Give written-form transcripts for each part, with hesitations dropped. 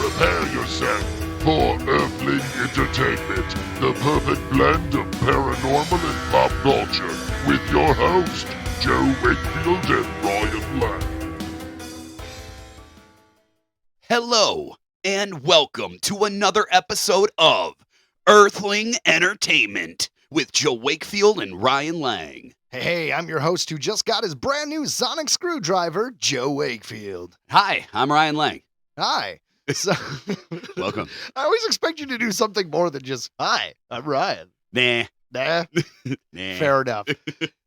Prepare yourself for Earthling Entertainment, the perfect blend of paranormal and pop culture, with your host, Joe Wakefield and Ryan Lang. Hello, and welcome to another episode of Earthling Entertainment with Joe Wakefield and Ryan Lang. Hey, I'm your host who just got his brand new sonic screwdriver, Joe Wakefield. Hi, I'm Ryan Lang. Hi. So, Welcome. I always expect you to do something more than just, hi, I'm Ryan. Nah. Nah, Nah. fair enough.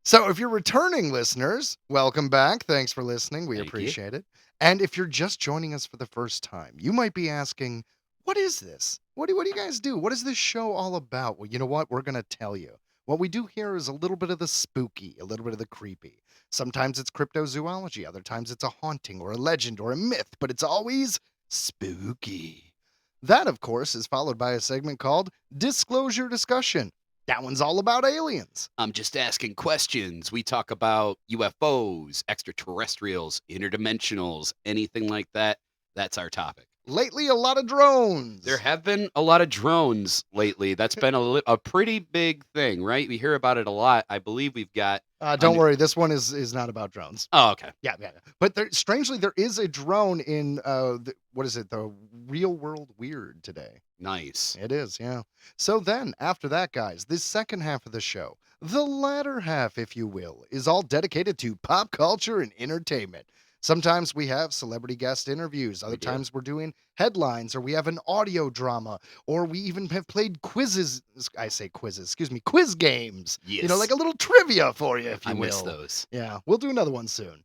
So if you're returning listeners, welcome back. Thanks for listening. We Thank appreciate it. And if you're just joining us for the first time, you might be asking, what is this? What do you guys do? What is this show all about? Well, you know what? We're going to tell you. What we do here is a little bit of the spooky, a little bit of the creepy. Sometimes it's cryptozoology. Other times it's a haunting or a legend or a myth, but it's always spooky. That, of course, is followed by a segment called Disclosure Discussion. That one's all about aliens. I'm just asking questions. We talk about UFOs, extraterrestrials, interdimensionals, anything like that. That's our topic. Lately, a lot of drones. There have been a lot of drones lately. That's been a pretty big thing, right? We hear about it a lot. I believe we've got... Don't worry, this one is not about drones. Oh, okay. Yeah. But strangely, there is a drone in, the Real World Weird today. Nice. It is, yeah. So then, after that, guys, this second half of the show, the latter half, if you will, is all dedicated to pop culture and entertainment. Sometimes we have celebrity guest interviews. Other times we're doing headlines, or we have an audio drama, or we even have played quizzes. I say quizzes, quiz games. Yes. You know, like a little trivia for you, if you will. I miss those. Yeah, we'll do another one soon.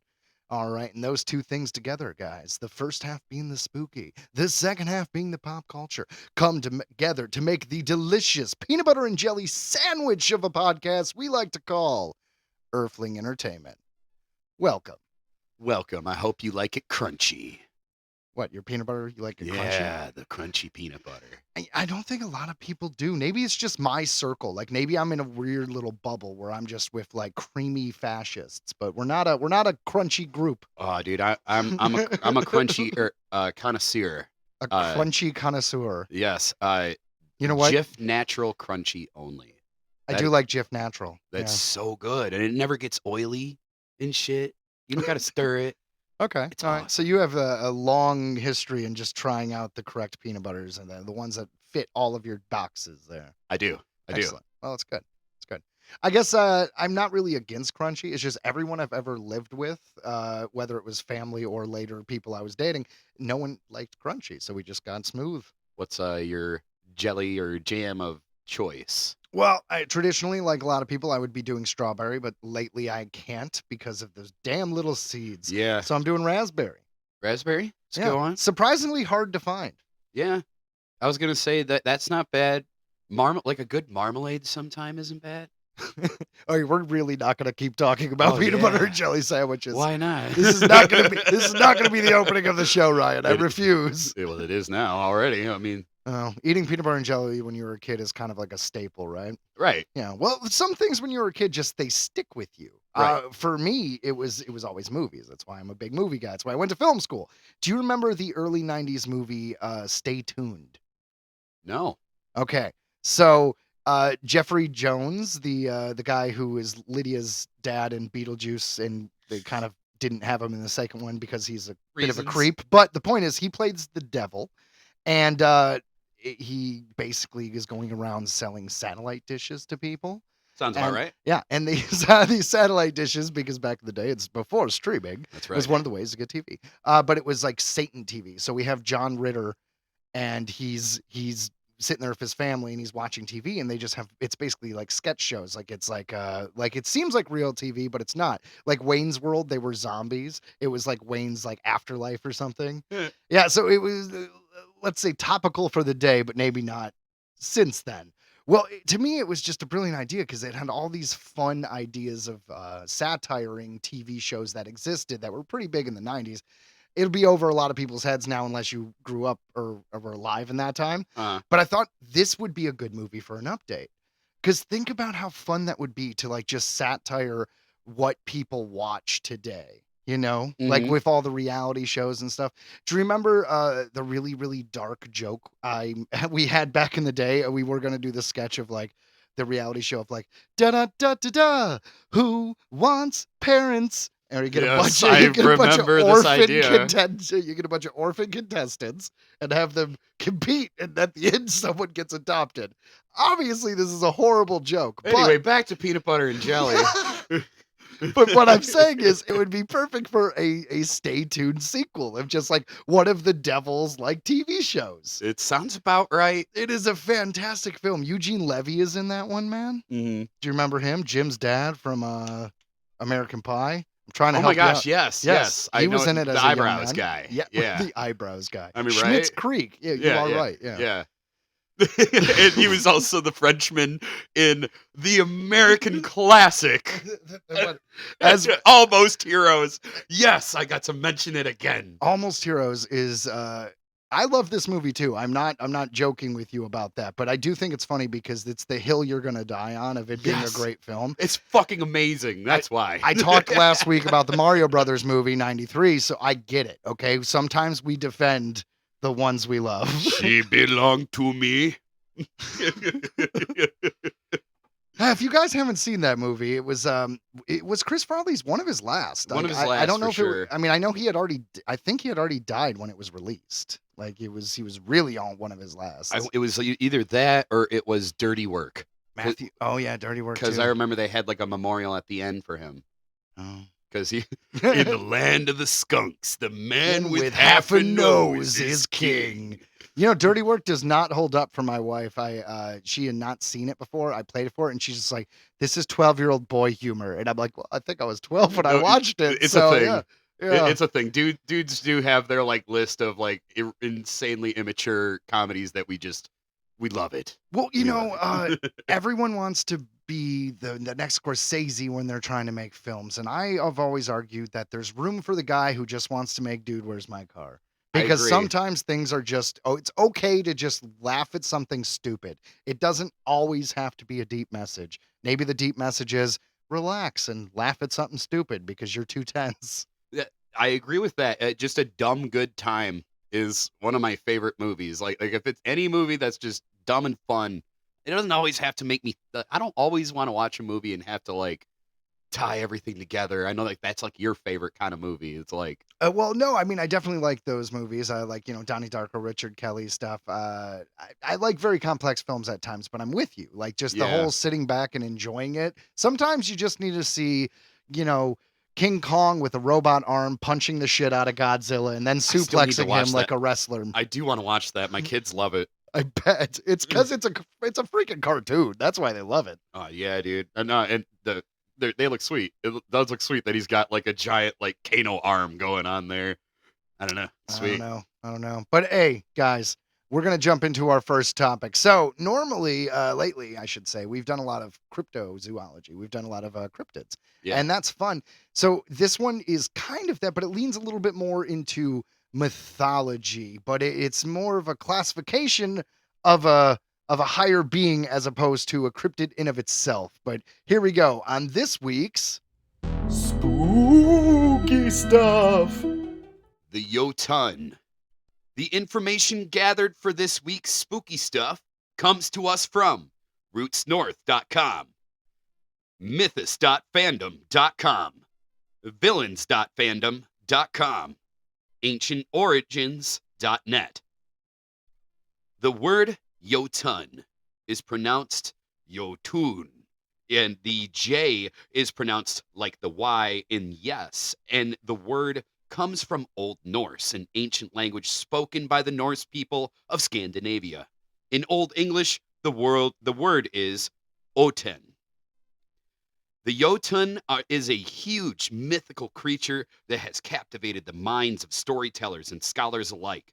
All right, and those two things together, guys, the first half being the spooky, the second half being the pop culture, come together to make the delicious peanut butter and jelly sandwich of a podcast we like to call Earthling Entertainment. Welcome. Welcome. I hope you like it crunchy. What, your peanut butter? You like it crunchy? Yeah, the crunchy peanut butter. I don't think a lot of people do. Maybe it's just my circle. Like maybe I'm in a weird little bubble where I'm just with like creamy fascists, but we're not a crunchy group. Oh, dude, I'm a crunchy connoisseur. A crunchy connoisseur. Yes. You know what? Jif Natural Crunchy only. I do like Jif Natural. That's so good, and it never gets oily and shit. You don't got to stir it. Okay. It's all right. awesome. So you have a long history in just trying out the correct peanut butters and the ones that fit all of your boxes there. I do. Excellent. Well, it's good. It's good. I guess I'm not really against crunchy. It's just everyone I've ever lived with, whether it was family or later people I was dating, no one liked crunchy. So we just got smooth. What's your jelly or jam of choice? Well, traditionally, like a lot of people, I would be doing strawberry, but lately I can't because of those damn little seeds. Yeah. So I'm doing raspberry. Raspberry? Let's go on. Surprisingly hard to find. Yeah. I was going to say that's not bad. Like a good marmalade sometime isn't bad. Oh, we're really not going to keep talking about peanut butter and jelly sandwiches. Why not? This is not going to be the opening of the show, Ryan. I refuse. Well, it is now already. I mean, eating peanut butter and jelly when you were a kid is kind of like a staple, right? Right. Yeah. Well, some things when you were a kid they stick with you. Right. For me, it was always movies. That's why I'm a big movie guy. That's why I went to film school. Do you remember the early '90s movie Stay Tuned? No. Okay. So Jeffrey Jones, the guy who is Lydia's dad in Beetlejuice, and they kind of didn't have him in the second one because he's a bit of a creep. But the point is, he plays the devil, and he basically is going around selling satellite dishes to people. Sounds about right. Yeah, and these satellite dishes, because back in the day, it's before streaming. That's right. Was one of the ways to get TV. But it was like Satan TV. So we have John Ritter, and he's sitting there with his family, and he's watching TV, and they just have, it's basically like sketch shows. Like it's like it seems like real TV, but it's not. Like Wayne's World, they were zombies. It was like Wayne's like afterlife or something. Yeah, so it was, let's say, topical for the day, but maybe not since then. Well, to me, it was just a brilliant idea because it had all these fun ideas of satiring TV shows that existed that were pretty big in the 90s. It'll be over a lot of people's heads now unless you grew up or were alive in that time. But I thought this would be a good movie for an update. Because think about how fun that would be to like just satire what people watch today. like Mhm. with all the reality shows and stuff. Do you remember the really, really dark joke we had back in the day? We were going to do the sketch of like the reality show of like, da da da da da, who wants parents? And you get Yes, I remember this idea. you get a bunch of orphan contestants and have them compete, and at the end, someone gets adopted. Obviously, this is a horrible joke. Anyway, back to peanut butter and jelly. But what I'm saying is, it would be perfect for a Stay Tuned sequel of just like one of the Devil's like TV shows. It sounds about right. It is a fantastic film. Eugene Levy is in that one, man. Mm-hmm. Do you remember him? Jim's dad from American Pie. I'm trying to Oh help my gosh, you out. yes. He was in it as the a young eyebrows man. guy. Yeah, Yeah. the eyebrows guy. I mean, Schmitz right? Creek. Yeah, you are right. Yeah. And he was also the Frenchman in the American classic as Almost Heroes. Yes, I got to mention it again. Almost Heroes is I love this movie too. I'm not joking with you about that, but I do think it's funny because it's the hill you're gonna die on of it being a Yes. great film. It's fucking amazing. That's why. I talked last week about the Mario Brothers movie 93, so I get it. Okay, sometimes we defend the ones we love. She belonged to me. If you guys haven't seen that movie, it was Chris Farley's one of his last. One of his I last, don't know for if sure. I mean, I know I think he had already died when it was released. Like he was really on one of his last. It was either that or it was Dirty Work. Matthew. Oh yeah, Dirty Work. Because too. I remember they had like a memorial at the end for him. Oh. Because he, in the land of the skunks, the man with half a nose is king. You know, Dirty Work does not hold up for my wife. She had not seen it before. I played it for her, and she's just like, "This is 12-year-old boy humor," and I'm like, "Well, I think I was 12 when I watched it." It's so, a thing. Yeah. It's a thing. Dudes do have their like list of like insanely immature comedies that we love it. Well, you We know, love it. everyone wants to be the next Scorsese when they're trying to make films, and I have always argued that there's room for the guy who just wants to make Dude, Where's My Car? I Because agree. sometimes things are just, it's okay to just laugh at something stupid. It doesn't always have to be a deep message. Maybe the deep message is relax and laugh at something stupid because you're too tense. I agree with that. Just a dumb good time is one of my favorite movies. Like if it's any movie that's just dumb and fun, it doesn't always have to make me. I don't always want to watch a movie and have to like tie everything together. I know like that's like your favorite kind of movie. It's like Well, no, I mean, I definitely like those movies. I like, Donnie Darko, Richard Kelly stuff. I like very complex films at times, but I'm with you. Like just the Yeah. whole sitting back and enjoying it. Sometimes you just need to see, King Kong with a robot arm punching the shit out of Godzilla and then still need to suplexing watch him like that. a wrestler. I do want to watch that. My kids love it. I bet it's because it's a freaking cartoon. That's why they love it. Oh yeah, dude. And they look sweet. It does look sweet that he's got like a giant like Kano arm going on there. I don't know. Sweet. I don't know. But hey, guys, we're going to jump into our first topic. So normally, lately, I should say, we've done a lot of cryptozoology. We've done a lot of cryptids. Yeah. And that's fun. So this one is kind of that, but it leans a little bit more into mythology, but it's more of a classification of a higher being as opposed to a cryptid in of itself. But here we go on this week's spooky stuff. The Jötunn. The information gathered for this week's spooky stuff comes to us from rootsnorth.com, mythos.fandom.com, villains.fandom.com, ancientorigins.net. The word Jötunn is pronounced Jötunn, and the J is pronounced like the Y in yes, and the word comes from Old Norse, an ancient language spoken by the Norse people of Scandinavia. In Old English, the word is Oten. The Jötunn is a huge mythical creature that has captivated the minds of storytellers and scholars alike.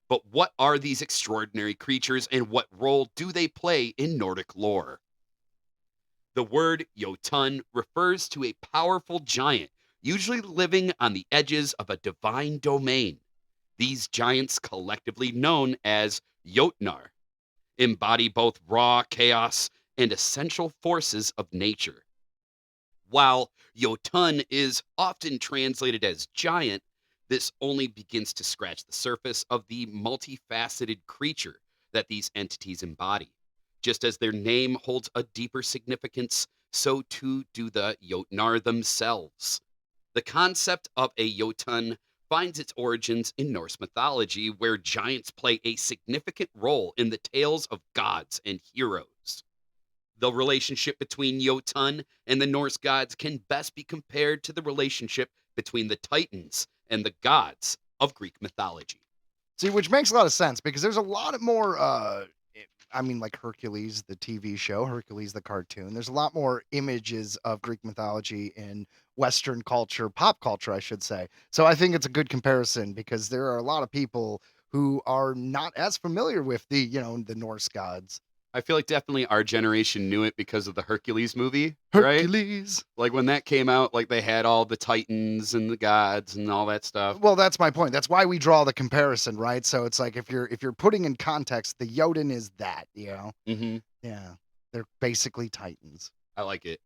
But what are these extraordinary creatures and what role do they play in Nordic lore? The word Jötunn refers to a powerful giant, usually living on the edges of a divine domain. These giants, collectively known as Jötnar, embody both raw chaos and essential forces of nature. While Jötunn is often translated as giant, this only begins to scratch the surface of the multifaceted creature that these entities embody. Just as their name holds a deeper significance, so too do the Jötnar themselves. The concept of a Jötunn finds its origins in Norse mythology, where giants play a significant role in the tales of gods and heroes. The relationship between Jötunn and the Norse gods can best be compared to the relationship between the Titans and the gods of Greek mythology. See, which makes a lot of sense because there's a lot more, like Hercules, the TV show, Hercules, the cartoon. There's a lot more images of Greek mythology in Western culture, pop culture, I should say. So I think it's a good comparison because there are a lot of people who are not as familiar with the Norse gods. I feel like definitely our generation knew it because of the Hercules movie, right? Hercules. Like when that came out, like they had all the Titans and the gods and all that stuff. Well, that's my point. That's why we draw the comparison, right? So it's like if you're putting in context, the Jötunn is that, Mm-hmm. Yeah. They're basically Titans. I like it.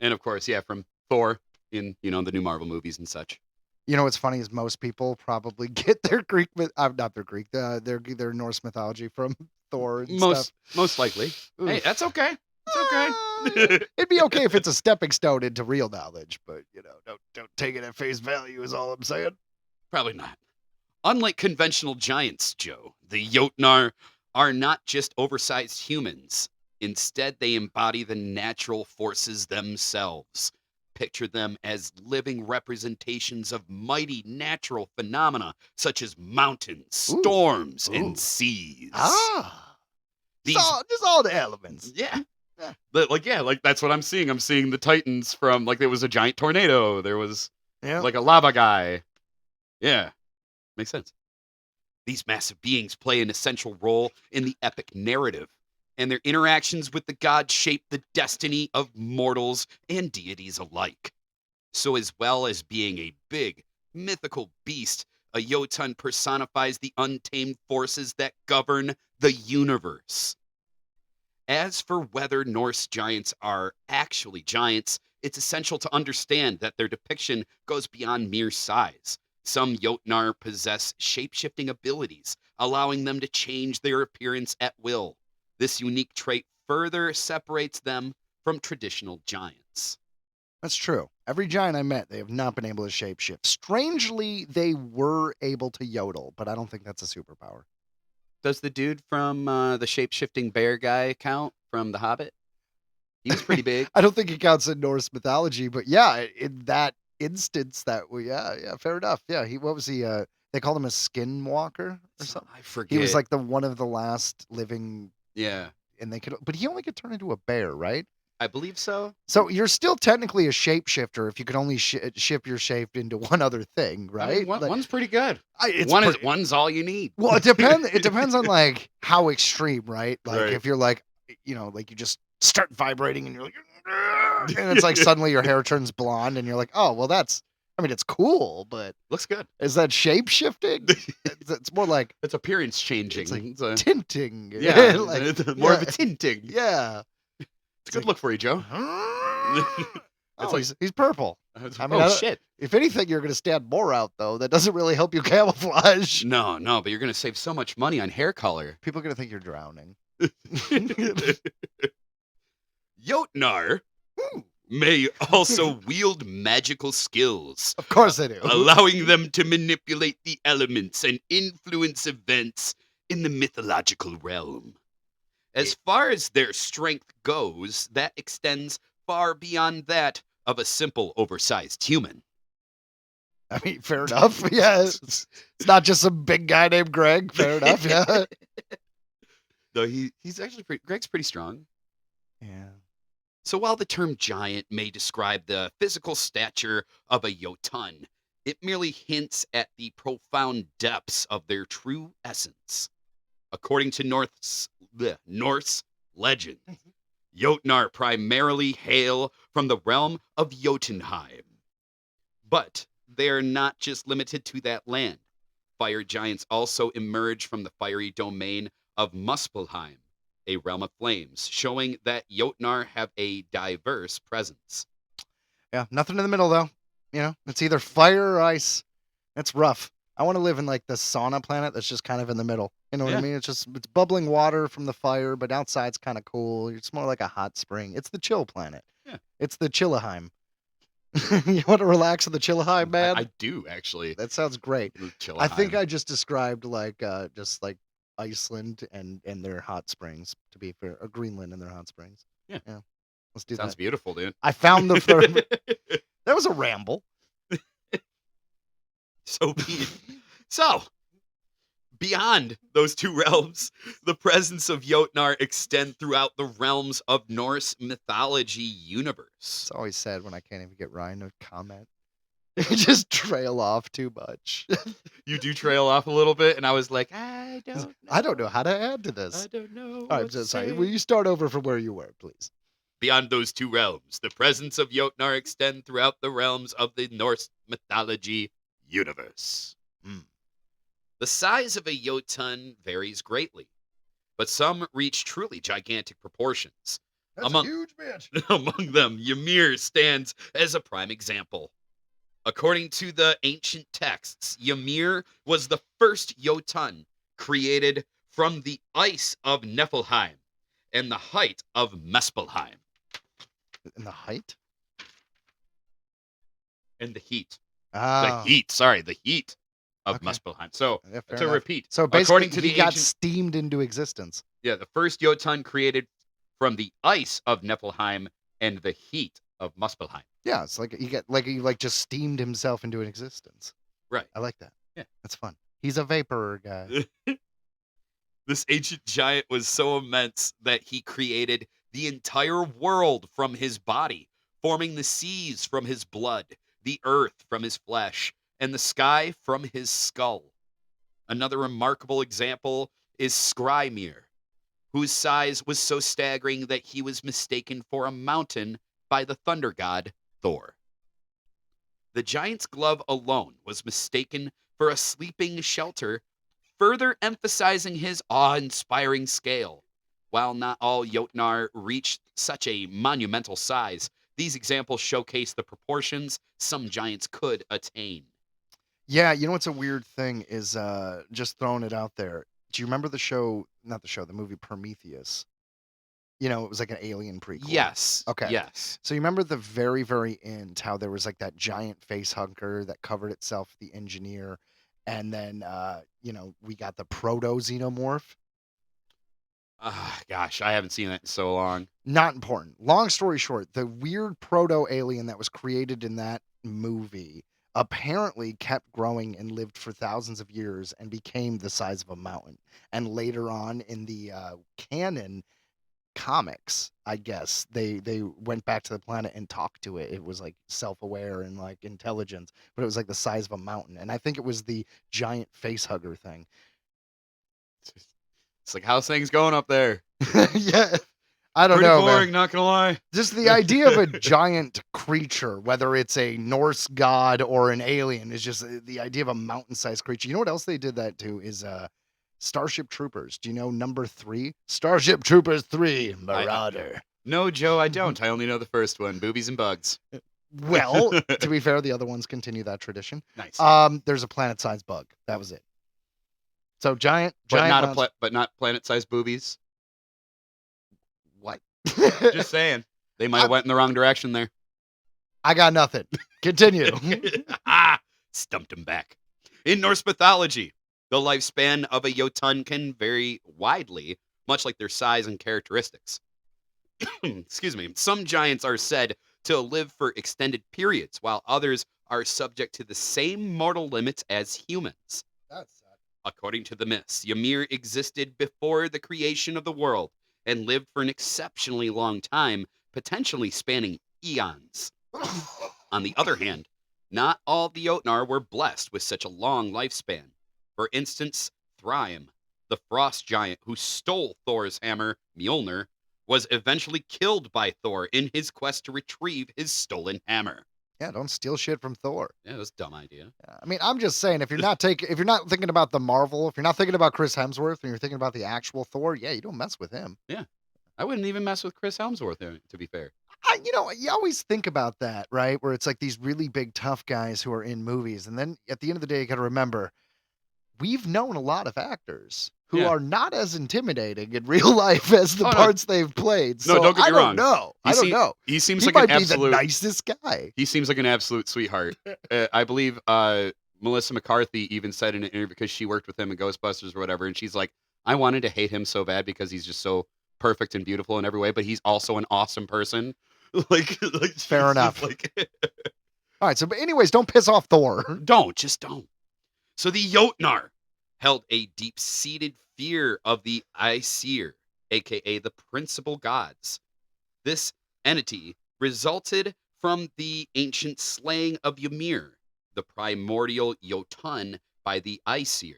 And of course, yeah, from Thor in, the new Marvel movies and such. You know what's funny is most people probably get their Greek, not their Greek, their Norse mythology from Thor and stuff. Most likely. Oof. Hey, that's okay. It's okay. It'd be okay if it's a stepping stone into real knowledge, but don't take it at face value is all I'm saying. Probably not. Unlike conventional giants, Joe, the Jötnar are not just oversized humans. Instead, they embody the natural forces themselves. Picture them as living representations of mighty natural phenomena such as mountains, storms, and seas. Just all the elements. Yeah. Like that's what I'm seeing. I'm seeing the Titans from, like, there was a giant tornado. There was like a lava guy. Yeah. Makes sense. These massive beings play an essential role in the epic narrative, and their interactions with the gods shape the destiny of mortals and deities alike. So as well as being a big, mythical beast, a Jötunn personifies the untamed forces that govern the universe. As for whether Norse giants are actually giants, it's essential to understand that their depiction goes beyond mere size. Some Jötnar possess shape-shifting abilities, allowing them to change their appearance at will. This unique trait further separates them from traditional giants. That's true. Every giant I met, they have not been able to shapeshift. Strangely, they were able to yodel, but I don't think that's a superpower. Does the dude from the shape-shifting bear guy count from The Hobbit? He was pretty big. I don't think he counts in Norse mythology, but yeah, in that instance, fair enough. Yeah, what was he? They called him a skinwalker or something. I forget. He was like one of the last living. Yeah, and but he only could turn into a bear, right? I believe so. So you're still technically a shapeshifter if you could only shift your shape into one other thing, right? I mean, one's pretty good. One's all you need. Well, it depends. It depends on like how extreme, right? Like right. If you're like, like you just start vibrating and you're like, and it's like suddenly your hair turns blonde and you're like, oh, well, it's cool, but looks good. Is that shape shifting? It's more like it's appearance changing. It's like tinting. Yeah, more of a tinting. Yeah. It's a good look for you, Joe. He's purple. Shit. If anything, you're going to stand more out, though. That doesn't really help you camouflage. No, but you're going to save so much money on hair color. People are going to think you're drowning. Jötnar may also wield magical skills. Of course they do. Allowing them to manipulate the elements and influence events in the mythological realm. As far as their strength goes, that extends far beyond that of a simple, oversized human. I mean, fair enough. Yeah, it's not just some big guy named Greg. Fair enough. Yeah. Though he's actually Greg's pretty strong. Yeah. So while the term giant may describe the physical stature of a Jötunn, it merely hints at the profound depths of their true essence. According to Norse legend, Jötnar primarily hail from the realm of Jötunheim. But they are not just limited to that land. Fire giants also emerge from the fiery domain of Muspelheim, a realm of flames, showing that Jötnar have a diverse presence. Yeah, nothing in the middle though. You know, it's either fire or ice. It's rough. I want to live in like the sauna planet that's just kind of in the middle. You know what I Yeah. mean? It's bubbling water from the fire, but outside's kind of cool. It's more like a hot spring. It's the chill planet. Yeah. It's the Chillaheim. You want to relax in the Chillaheim, man? I do actually. That sounds great. Chill. I think I just described like just like Iceland and their hot springs, to be fair, or Greenland and their hot springs. Yeah. Let's do Sounds that. beautiful, dude. I found the third. That was a ramble. So, beyond those two realms, the presence of Jötnar extend throughout the realms of Norse mythology universe. It's always sad when I can't even get Ryan to comment. You just trail off too much. You do trail off a little bit, and I was like, I don't know how to add to this. I don't know. I'm so sorry. Will you start over from where you were, please? Beyond those two realms, the presence of Jötnar extend throughout the realms of the Norse mythology universe. The size of a Jötunn varies greatly, but some reach truly gigantic proportions. That's a huge bitch. Among them, Ymir stands as a prime example. According to the ancient texts, Ymir was the first Jötunn created from the ice of Niflheim and the height of Muspelheim. In the height? And the heat. Ah. The heat of Okay. Muspelheim. So, Yeah, fair to enough. repeat, So basically, according to he the got ancient... steamed into existence. Yeah, the first Jötunn created from the ice of Niflheim and the heat of Muspelheim. Yeah, it's like he just steamed himself into an existence. Right. I like that. Yeah. That's fun. He's a vapor guy. This ancient giant was so immense that he created the entire world from his body, forming the seas from his blood, the earth from his flesh, and the sky from his skull. Another remarkable example is Skrymir, whose size was so staggering that he was mistaken for a mountain by the thunder god Thor. The giant's glove alone was mistaken for a sleeping shelter, further emphasizing his awe-inspiring scale. While not all Jötnar reached such a monumental size, these examples showcase the proportions some giants could attain. Yeah, you know what's a weird thing is just throwing it out there. Do you remember the movie Prometheus? You know, it was like an alien prequel. Yes. Okay. Yes. So you remember the very, very end, how there was like that giant face hugger that covered itself, the engineer, and then we got the proto-xenomorph. Gosh, I haven't seen that in so long. Not important. Long story short, the weird proto-alien that was created in that movie apparently kept growing and lived for thousands of years and became the size of a mountain. And later on in the canon comics, I guess, they went back to the planet and talked to it. It was like self-aware and like intelligence, but it was like the size of a mountain. And I think it was the giant face hugger thing. It's like, how's things going up there? Yeah. I don't Pretty know, boring, man. not gonna lie. Just the idea of a giant creature, whether it's a Norse god or an alien, is just the idea of a mountain-sized creature. You know what else they did that to is Starship Troopers. Do you know number 3? Starship Troopers 3, Marauder. No, Joe, I don't. I only know the first one, Boobies and Bugs. Well, to be fair, the other ones continue that tradition. Nice. There's a planet-sized bug. That was it. So giant, but giant not planet-sized boobies. What? Just saying. They might have went in the wrong direction there. I got nothing. Continue. Stumped him back. In Norse mythology, the lifespan of a Jötunn can vary widely, much like their size and characteristics. Excuse me. Some giants are said to live for extended periods, while others are subject to the same mortal limits as humans. That's sad. According to the myths, Ymir existed before the creation of the world and lived for an exceptionally long time, potentially spanning eons. On the other hand, not all the Jötnar were blessed with such a long lifespan. For instance, Thrym, the frost giant who stole Thor's hammer, Mjolnir, was eventually killed by Thor in his quest to retrieve his stolen hammer. Yeah, don't steal shit from Thor. Yeah, that's a dumb idea. I mean, I'm just saying, if you're not thinking about the Marvel, if you're not thinking about Chris Hemsworth, and you're thinking about the actual Thor, yeah, you don't mess with him. Yeah, I wouldn't even mess with Chris Hemsworth, to be fair. You always think about that, right? Where it's like these really big, tough guys who are in movies. And then at the end of the day, you got to remember, we've known a lot of actors who Yeah. are not as intimidating in real life as the Oh, no. parts they've played. No, So don't get me I don't wrong. know. I don't know. He seems He like an might be the absolute. nicest guy. He seems like an absolute sweetheart. I believe Melissa McCarthy even said in an interview, because she worked with him in Ghostbusters or whatever, and she's like, I wanted to hate him so bad because he's just so perfect and beautiful in every way, but he's also an awesome person. like Fair she's enough. just like, All right. So, but anyways, don't piss off Thor. just don't. So the Jötnar held a deep-seated fear of the Aesir, aka the principal gods. This entity resulted from the ancient slaying of Ymir, the primordial Jötunn, by the Aesir.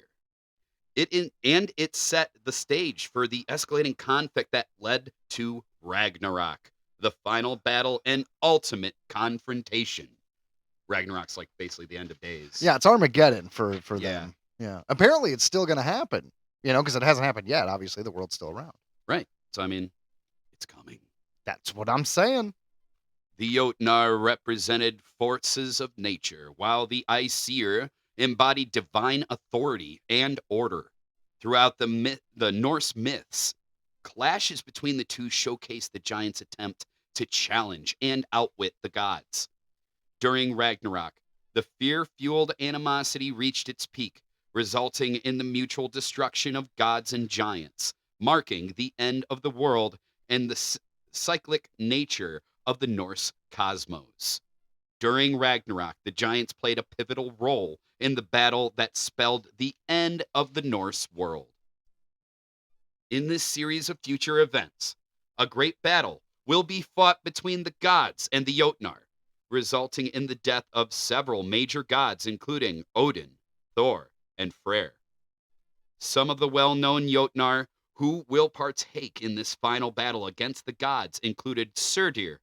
It set the stage for the escalating conflict that led to Ragnarok, the final battle and ultimate confrontation. Ragnarok's like basically the end of days. Yeah, it's Armageddon for Yeah. them. Yeah. Apparently, it's still going to happen. Because it hasn't happened yet. Obviously, the world's still around. Right. So I mean, it's coming. That's what I'm saying. The Jötnar represented forces of nature, while the Aesir embodied divine authority and order. Throughout the Norse myths, clashes between the two showcase the giants' attempt to challenge and outwit the gods. During Ragnarok, the fear-fueled animosity reached its peak, resulting in the mutual destruction of gods and giants, marking the end of the world and the cyclic nature of the Norse cosmos. During Ragnarok, the giants played a pivotal role in the battle that spelled the end of the Norse world. In this series of future events, a great battle will be fought between the gods and the Jötnar, resulting in the death of several major gods, including Odin, Thor, and Freyr. Some of the well-known Jötnar who will partake in this final battle against the gods included Surdir,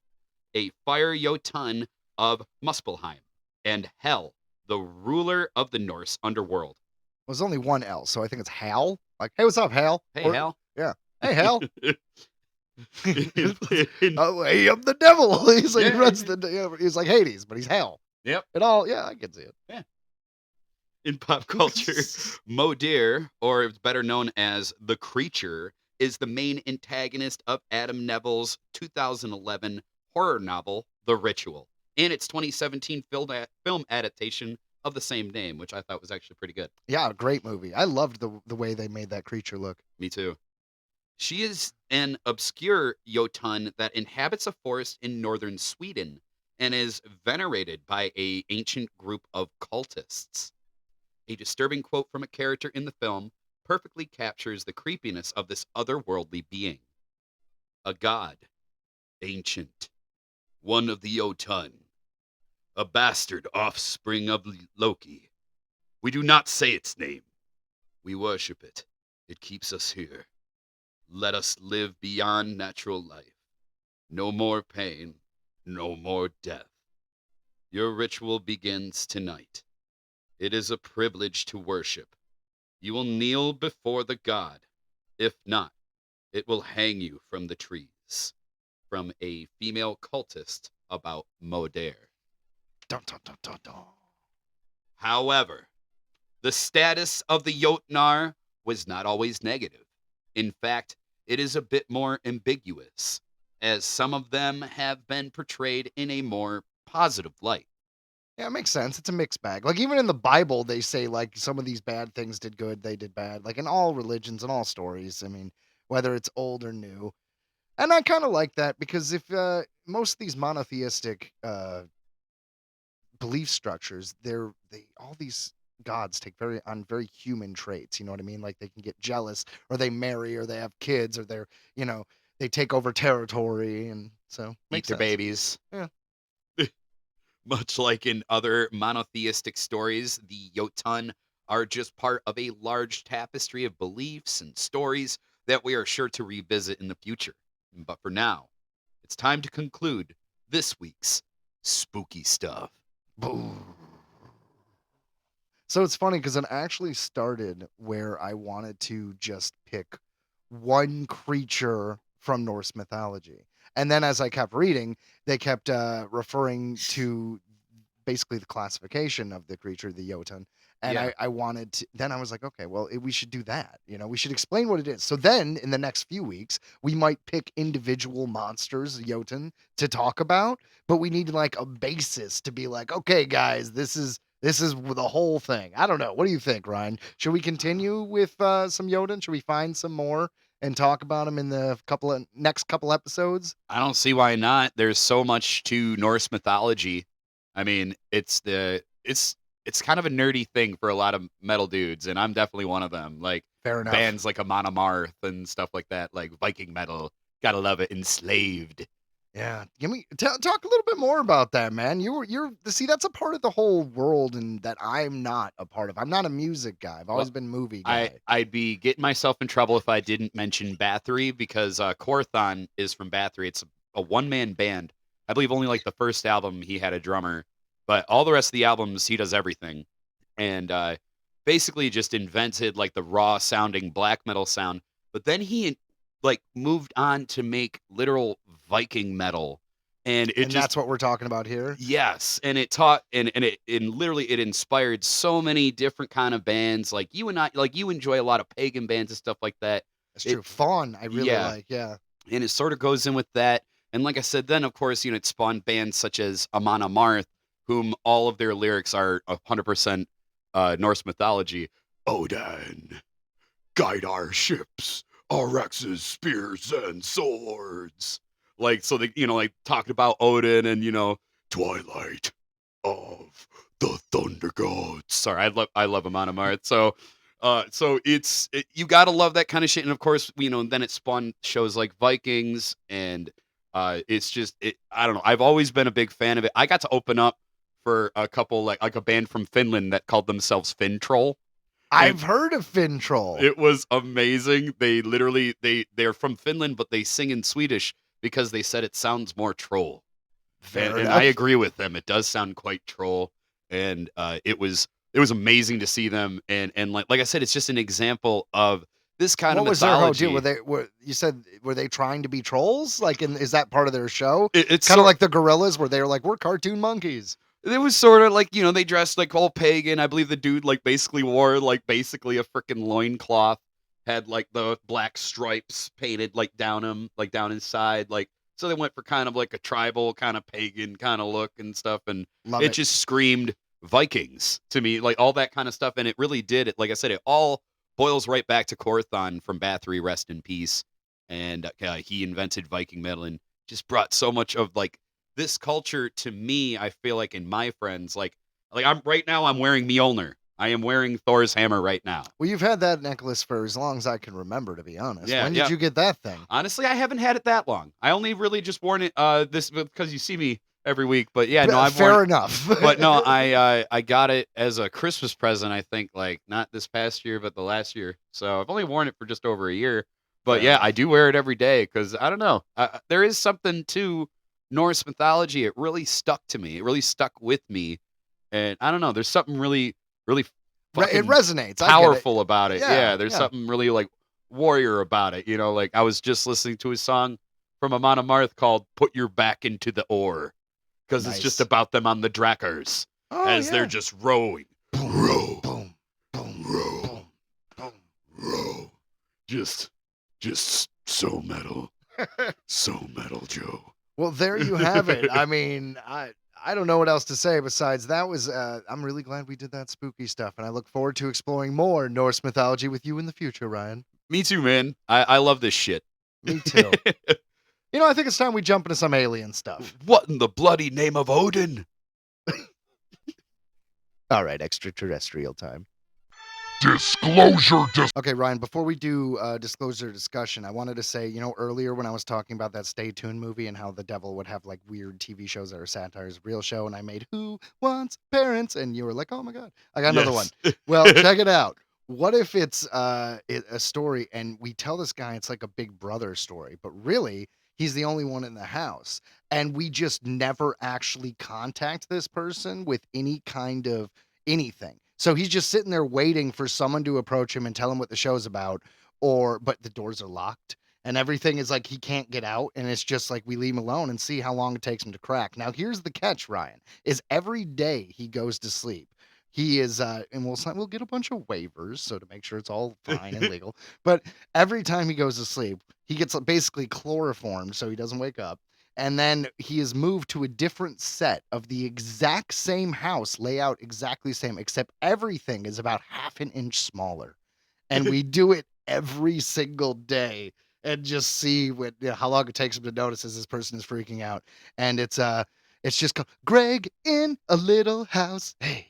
a fire Jötunn of Muspelheim, and Hel, the ruler of the Norse underworld. There's only one L, so I think it's Hal. Like, hey, what's up, Hal? Hey, Or- Hel. Yeah. Hey, Hal. In- Oh, hey, I'm the devil. He's like, Yeah. he runs he's like Hades, but he's Hell. Yep. I can see it. In pop culture, Modir, or it's better known as the Creature, is the main antagonist of Adam Neville's 2011 horror novel, The Ritual, and its 2017 film adaptation of the same name, which I thought was actually pretty good. Yeah, great movie. I loved the way they made that creature look. Me too. She is an obscure Jötunn that inhabits a forest in northern Sweden and is venerated by an ancient group of cultists. A disturbing quote from a character in the film perfectly captures the creepiness of this otherworldly being. A god, ancient, one of the Jötunn, a bastard offspring of Loki. We do not say its name. We worship it. It keeps us here. Let us live beyond natural life. No more pain, no more death. Your ritual begins tonight. It is a privilege to worship. You will kneel before the god. If not, it will hang you from the trees. From a female cultist about Modir. Dun, dun, dun, dun, dun. However, the status of the Jötnar was not always negative. In fact, it is a bit more ambiguous, as some of them have been portrayed in a more positive light. Yeah, it makes sense. It's a mixed bag. Like, even in the Bible, they say, like, some of these bad things did good, they did bad. Like, in all religions and all stories, I mean, whether it's old or new. And I kind of like that because if most of these monotheistic belief structures, all these gods take very human traits. You know what I mean? Like, they can get jealous, or they marry, or they have kids, or they take over territory, and so Eat makes their sense. babies. Yeah. Much like in other monotheistic stories, the Jötunn are just part of a large tapestry of beliefs and stories that we are sure to revisit in the future. But for now, it's time to conclude this week's spooky stuff. Boo. So it's funny because it actually started where I wanted to just pick one creature from Norse mythology. And then as I kept reading, they kept referring to basically the classification of the creature, the Jötunn. And Yeah. I wanted to, then I was like, okay, well, we should do that. We should explain what it is. So then in the next few weeks, we might pick individual monsters, Jötunn, to talk about, but we need like a basis to be like, okay, guys, this is the whole thing. I don't know. What do you think, Ryan? Should we continue with some Jötunn? Should we find some more and talk about them in the next couple episodes? I don't see why not. There's so much to Norse mythology. I mean, it's kind of a nerdy thing for a lot of metal dudes, and I'm definitely one of them. Like Fair enough. bands like Amon Amarth and stuff like that, like Viking metal. Gotta love it. Enslaved. Yeah, talk a little bit more about that, man. You're see, that's a part of the whole world, and that I'm not a part of. I'm not a music guy. I've always been movie guy. I'd be getting myself in trouble if I didn't mention Bathory, because Jötunn is from Bathory. It's a one-man band. I believe only like the first album he had a drummer, but all the rest of the albums he does everything, and basically just invented like the raw sounding black metal sound. But then he like moved on to make literal Viking metal, and that's what we're talking about here. Yes, and it taught and literally it inspired so many different kind of bands. Like you and I, like you enjoy a lot of pagan bands and stuff like that. That's true. Fawn, I really like. Yeah, and it sort of goes in with that. And like I said, then of course it spawned bands such as Amon Amarth, whom all of their lyrics are 100% Norse mythology. Odin, guide our ships, our axes, spears, and swords. Like, so they, like talked about Odin and, twilight of the thunder gods. Sorry, I love Amon Amarth. So you gotta love that kind of shit. And of course, then it spawned shows like Vikings, and it's just, I don't know. I've always been a big fan of it. I got to open up for a couple, like a band from Finland that called themselves Fin Troll. I've heard of Fin Troll. It was amazing. They literally, they're from Finland, but they sing in Swedish because they said it sounds more troll. And I agree with them. It does sound quite troll. And it was amazing to see them. And like I said, it's just an example of this kind of mythology. What was their whole deal? Were they trying to be trolls? Like, is that part of their show? It's kind of like the Gorillas, where they were like, we're cartoon monkeys. It was sort of like, they dressed like all pagan. I believe the dude like basically wore like basically a freaking loincloth, had like the black stripes painted like down his side. Like, so they went for kind of like a tribal kind of pagan kind of look and stuff. And it just screamed Vikings to me, like all that kind of stuff. And it really did. Like I said, it all boils right back to Jötunn from Bathory, rest in peace. And he invented Viking metal and just brought so much of like this culture to me. I feel like in my friends, like I'm wearing Mjolnir. I am wearing Thor's hammer right now. Well, you've had that necklace for as long as I can remember, to be honest. Yeah, when did you get that thing? Honestly, I haven't had it that long. I only really just worn it this because you see me every week. But yeah, no, fair enough. But no, I got it as a Christmas present. I think like not this past year, but the last year. So I've only worn it for just over a year. But yeah, I do wear it every day because I don't know. There is something to Norse mythology. It really stuck to me. It really stuck with me, and I don't know. There's something really it resonates. Powerful about it. Yeah, there's something really like warrior about it. Like I was just listening to a song from Amon Amarth called "Put Your Back into the Oar," because it's just about them on the Drakars as they're just rowing. Row, boom, boom, row, boom, row. Just so metal, so metal, Joe. Well, there you have it. I mean, I don't know what else to say besides that was, I'm really glad we did that spooky stuff, and I look forward to exploring more Norse mythology with you in the future, Ryan. Me too, man. I love this shit. Me too. I think it's time we jump into some alien stuff. What in the bloody name of Odin? All right, extraterrestrial time. Disclosure. Okay, Ryan, before we do disclosure discussion, I wanted to say, earlier when I was talking about that Stay Tuned movie and how the devil would have like weird TV shows that are satires of real show, and I made Who Wants Parents? And you were like, oh my God, I got another one. Well, check it out. What if it's a story and we tell this guy it's like a Big Brother story, but really he's the only one in the house, and we just never actually contact this person with any kind of anything. So he's just sitting there waiting for someone to approach him and tell him what the show's about, but the doors are locked and everything is like he can't get out, and it's just like we leave him alone and see how long it takes him to crack. Now here's the catch, Ryan, is every day he goes to sleep, he is and we'll get a bunch of waivers so to make sure it's all fine and legal, but every time he goes to sleep he gets basically chloroformed so he doesn't wake up, and then he is moved to a different set of the exact same house, layout exactly the same, except everything is about half an inch smaller, and we do it every single day and just see how long it takes him to notice as this person is freaking out. And it's just called Greg in a Little House. Hey,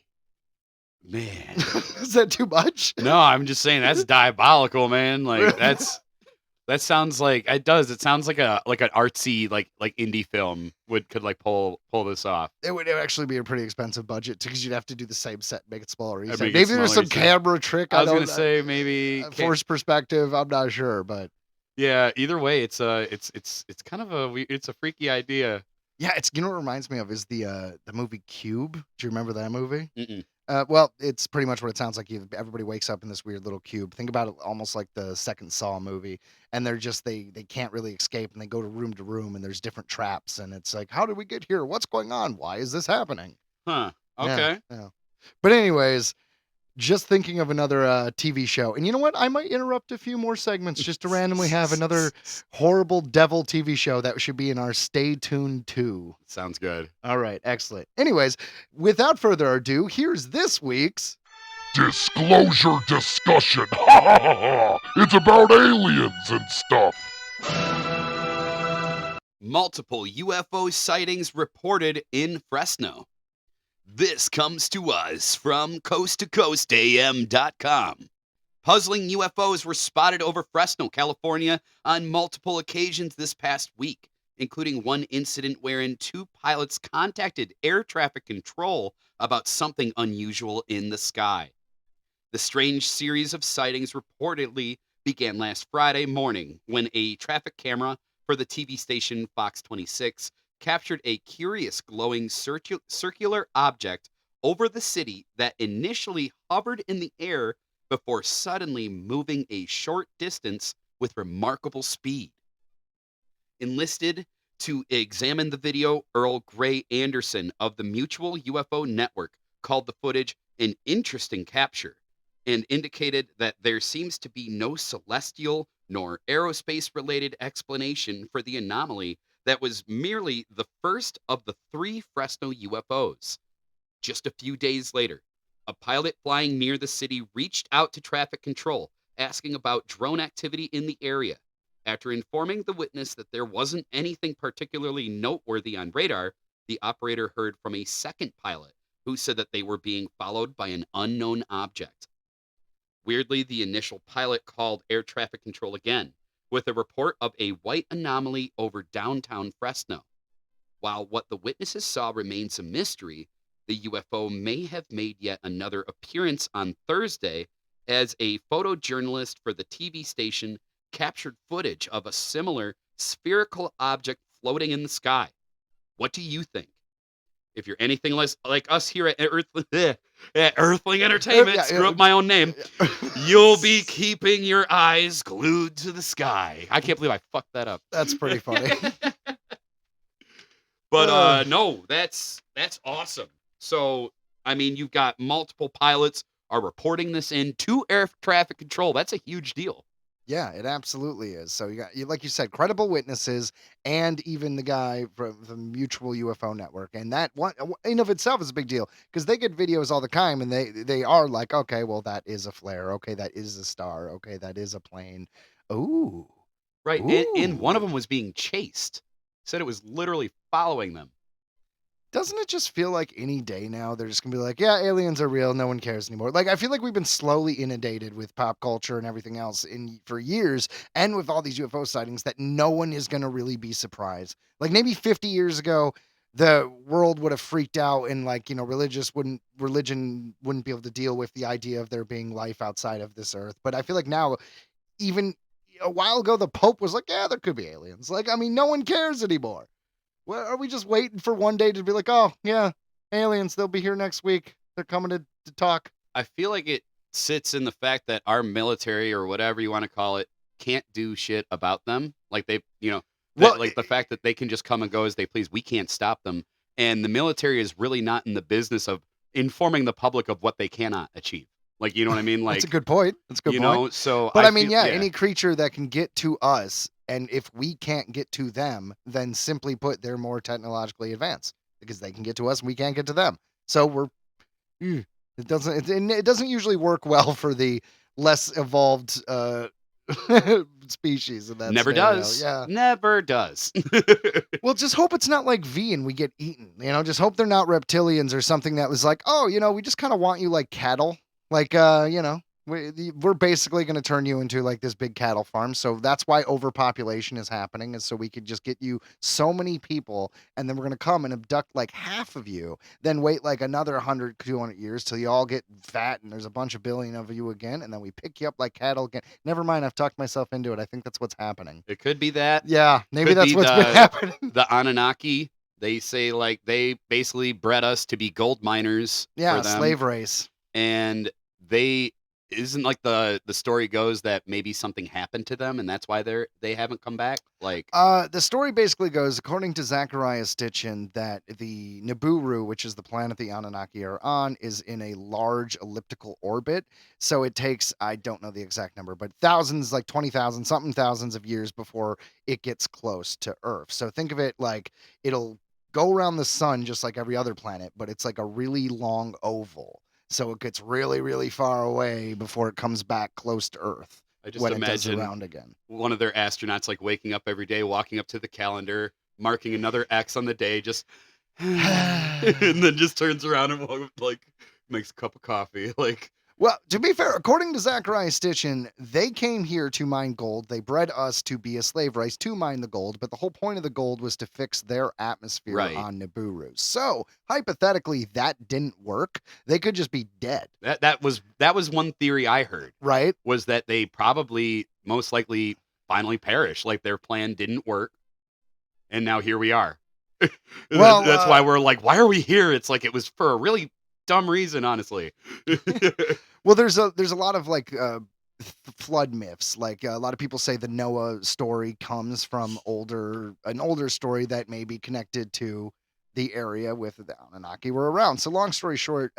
Man. is that too much? No, I'm just saying that's diabolical, man. Like that sounds like it does. It sounds like an artsy like indie film could like pull this off. It would actually be a pretty expensive budget because you'd have to do the same set, make it smaller. Make it Maybe there's some smaller, camera trick. I was gonna say maybe forced perspective. I'm not sure, but yeah. Either way, it's kind of a freaky idea. yeah, it's what it reminds me of is the movie Cube. Do you remember that movie? Mm-mm. Well, it's pretty much what it sounds like. Everybody wakes up in this weird little cube. Think about it almost like the second Saw movie, and they're just they can't really escape, and they go to room, and there's different traps, and it's like, how did we get here? What's going on? Why is this happening? Huh. Okay. Yeah. But anyways, just thinking of another TV show, and you know what? I might interrupt a few more segments just to randomly have another horrible devil TV show that should be in our Stay Tuned 2. Sounds good. All right, excellent. Anyways, without further ado, here's this week's Disclosure discussion. Ha ha ha ha! It's about aliens and stuff. Multiple UFO sightings reported in Fresno. This comes to us from coasttocoastam.com. Puzzling UFOs were spotted over Fresno, California on multiple occasions this past week, including one incident wherein two pilots contacted air traffic control about something unusual in the sky. The strange series of sightings reportedly began last Friday morning when a traffic camera for the TV station Fox 26 captured a curious glowing circular object over the city that initially hovered in the air before suddenly moving a short distance with remarkable speed. Enlisted to examine the video, Earl Gray Anderson of the Mutual UFO Network called the footage an interesting capture and indicated that there seems to be no celestial nor aerospace-related explanation for the anomaly that was merely the first of the 3 Fresno UFOs. Just a few days later, a pilot flying near the city reached out to traffic control, asking about drone activity in the area. After informing the witness that there wasn't anything particularly noteworthy on radar, the operator heard from a second pilot who said that they were being followed by an unknown object. Weirdly, the initial pilot called air traffic control again, with a report of a white anomaly over downtown Fresno. While what the witnesses saw remains a mystery, the UFO may have made yet another appearance on Thursday as a photojournalist for the TV station captured footage of a similar spherical object floating in the sky. What do you think? If you're anything like us here at Earthling Entertainment, screw up my own name, you'll be keeping your eyes glued to the sky. I can't believe I fucked that up. That's pretty funny. But no, that's awesome. So, I mean, you've got multiple pilots are reporting this in to air traffic control. That's a huge deal. Yeah, it absolutely is. So you got, like you said, credible witnesses, and even the guy from the Mutual UFO Network, and that one in of itself is a big deal because they get videos all the time, and they are like, okay, well that is a flare, okay, that is a star, okay, that is a plane. Ooh, right. Ooh. And one of them was being chased. Said it was literally following them. Doesn't it just feel like any day now they're just gonna be like, yeah, aliens are real, no one cares anymore? Like, I feel like we've been slowly inundated with pop culture and everything else for years, and with all these UFO sightings that no one is gonna really be surprised. Like maybe 50 years ago, the world would have freaked out, and like, you know, religion wouldn't be able to deal with the idea of there being life outside of this earth. But I feel like now, even a while ago, the Pope was like, yeah, there could be aliens. Like, I mean, no one cares anymore. Well, are we just waiting for one day to be like, oh, yeah, aliens, they'll be here next week. They're coming to talk. I feel like it sits in the fact that our military, or whatever you want to call it, can't do shit about them. Like they, Well, like the fact that they can just come and go as they please. We can't stop them. And the military is really not in the business of informing the public of what they cannot achieve. Like, you know what I mean? Like, that's a good point. That's a good point. So But I mean, feel- any creature that can get to us, and if we can't get to them, then simply put, they're more technologically advanced because they can get to us and we can't get to them. So it doesn't usually work well for the less evolved species in that never scenario. does. Yeah. Never does. Well, just hope it's not like V and we get eaten. Just hope they're not reptilians or something that was like, oh, we just kind of want you like cattle. Like, we're basically going to turn you into like this big cattle farm. So that's why overpopulation is happening, is so we could just get you so many people, and then we're going to come and abduct like half of you, then wait like another 100, 200 years till you all get fat and there's a bunch of billion of you again, and then we pick you up like cattle again. Never mind, I've talked myself into it. I think that's what's happening. It could be that. Yeah, maybe Could that's be what's been happening. The Anunnaki, they say like they basically bred us to be gold miners. Yeah, for them. slave race. And they isn't like the story goes that maybe something happened to them and that's why they haven't come back. Like the story basically goes, according to Zachariah Stitchin, that the Nibiru, which is the planet the Anunnaki are on, is in a large elliptical orbit. So it takes, I don't know the exact number, but thousands, like 20,000 something thousands of years before it gets close to Earth. So think of it like it'll go around the sun just like every other planet, but it's like a really long oval. So it gets really, really far away before it comes back close to Earth. I just when it does imagine around again. one of their astronauts like waking up every day, walking up to the calendar, marking another X on the day, just and then just turns around and like makes a cup of coffee. Like, well, to be fair, according to Zachariah Stitchin, they came here to mine gold. They bred us to be a slave race to mine the gold, but the whole point of the gold was to fix their atmosphere Right. on Nibiru. So, hypothetically, that didn't work. They could just be dead. that was one theory I heard, Right? was that they probably most likely finally perished. Like their plan didn't work. And now here we are. Well, that's why we're like, why are we here? It's like it was for a really dumb reason, honestly. Well, there's a lot of like flood myths. Like a lot of people say the Noah story comes from an older story that may be connected to the area with the Anunnaki were around. So long story short,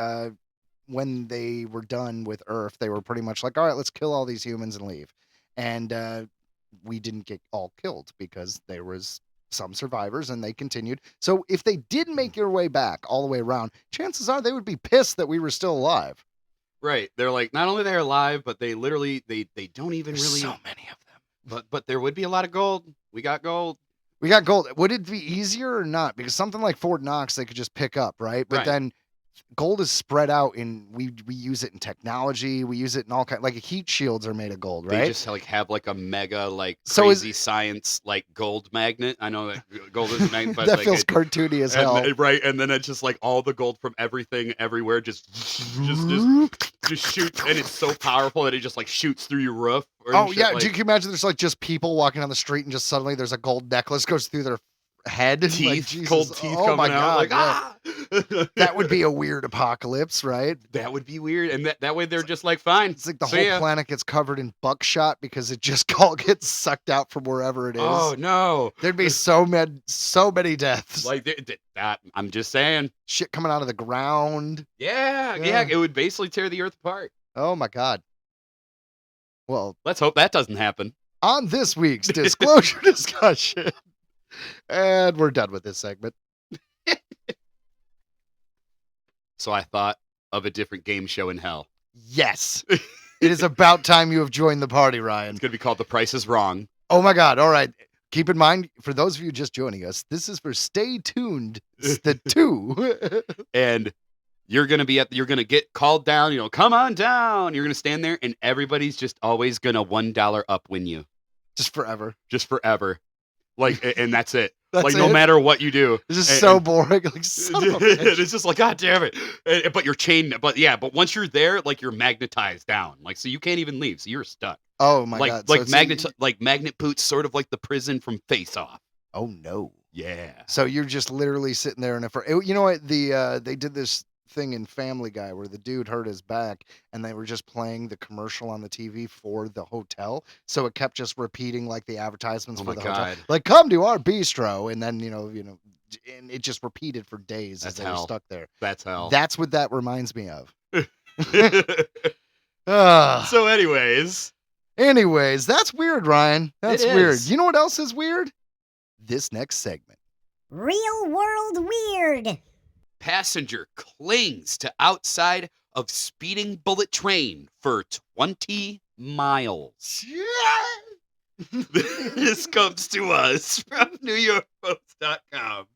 when they were done with Earth, they were pretty much like, all right, let's kill all these humans and leave. And we didn't get all killed because there was some survivors and they continued. So if they did make their way back all the way around, chances are they would be pissed that we were still alive. Right. They're like, not only they're alive, but they literally they don't even There's really so many of them. but there would be a lot of gold. We got gold. We got gold. Would it be easier or not? Because something like Fort Knox, they could just pick up, right? But Right. then gold is spread out we use it in technology. We use it in all kinds, like heat shields are made of gold, right? They just like have like a mega like So is- crazy science like gold magnet. I know that gold is a magnet, but that like feels it, cartoony as hell. right, and then it's just like all the gold from everything everywhere just shoots, and it's so powerful that it just like shoots through your roof. Or Oh shit, yeah, like, do you imagine there's like just people walking down the street and just suddenly there's a gold necklace goes through their head? Like, teeth, Jesus. cold teeth Oh my coming out. God, Like yeah. That would be a weird apocalypse, right? That would be weird, and that way they're just like fine. It's like the see whole ya. planet gets covered in buckshot because it just all gets sucked out from wherever it is. Oh no! There'd be so many deaths. Like that, I'm just saying. Shit coming out of the ground. Yeah, Yeah. it would basically tear the earth apart. Oh my God. Well, Let's hope that doesn't happen. on this week's disclosure discussion, and we're done with this segment. So I thought of a different game show in hell. Yes. It is about time you have joined the party, Ryan. It's gonna be called The Price is Wrong. Oh my God. All right. Keep in mind, for those of you just joining us, this is for Stay Tuned, the 2. And you're gonna get called down, come on down. You're gonna stand there and everybody's just always gonna $1 up win you. Just forever. Just forever. Like and that's it. That's like it? no matter what you do. It's just And- so and- boring. Like, son of a bitch. it's just like, God damn it. But you're chained. But once you're there, like you're magnetized down. Like, so you can't even leave. So you're stuck. Oh my like, God. like So magnet, like magnet boots, sort of like the prison from Face Off. oh no. Yeah. So you're just literally sitting there in a, you know what? They did this thing in Family Guy where the dude hurt his back and they were just playing the commercial on the TV for the hotel. So it kept just repeating like the advertisements Oh for my the hotel. God. Like, come to our bistro. And then, and it just repeated for days as That's they were hell. stuck there. That's hell. That's what that reminds me of. Ah. So, anyways, That's weird, Ryan. That's It weird. is. You know what else is weird? This next segment. Real world weird. passenger clings to outside of speeding bullet train for 20 miles. This comes to us from NewYorkPost.com.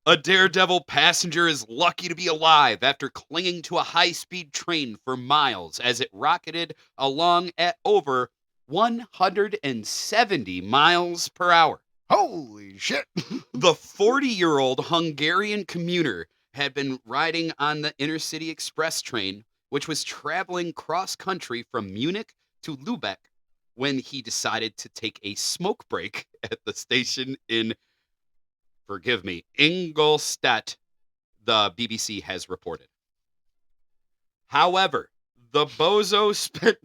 A daredevil passenger is lucky to be alive after clinging to a high-speed train for miles as it rocketed along at over 170 miles per hour. Holy shit. The 40-year-old Hungarian commuter had been riding on the Intercity Express train, which was traveling cross-country from Munich to Lübeck, when he decided to take a smoke break at the station in, forgive me, Ingolstadt, the BBC has reported. However, the bozo spent...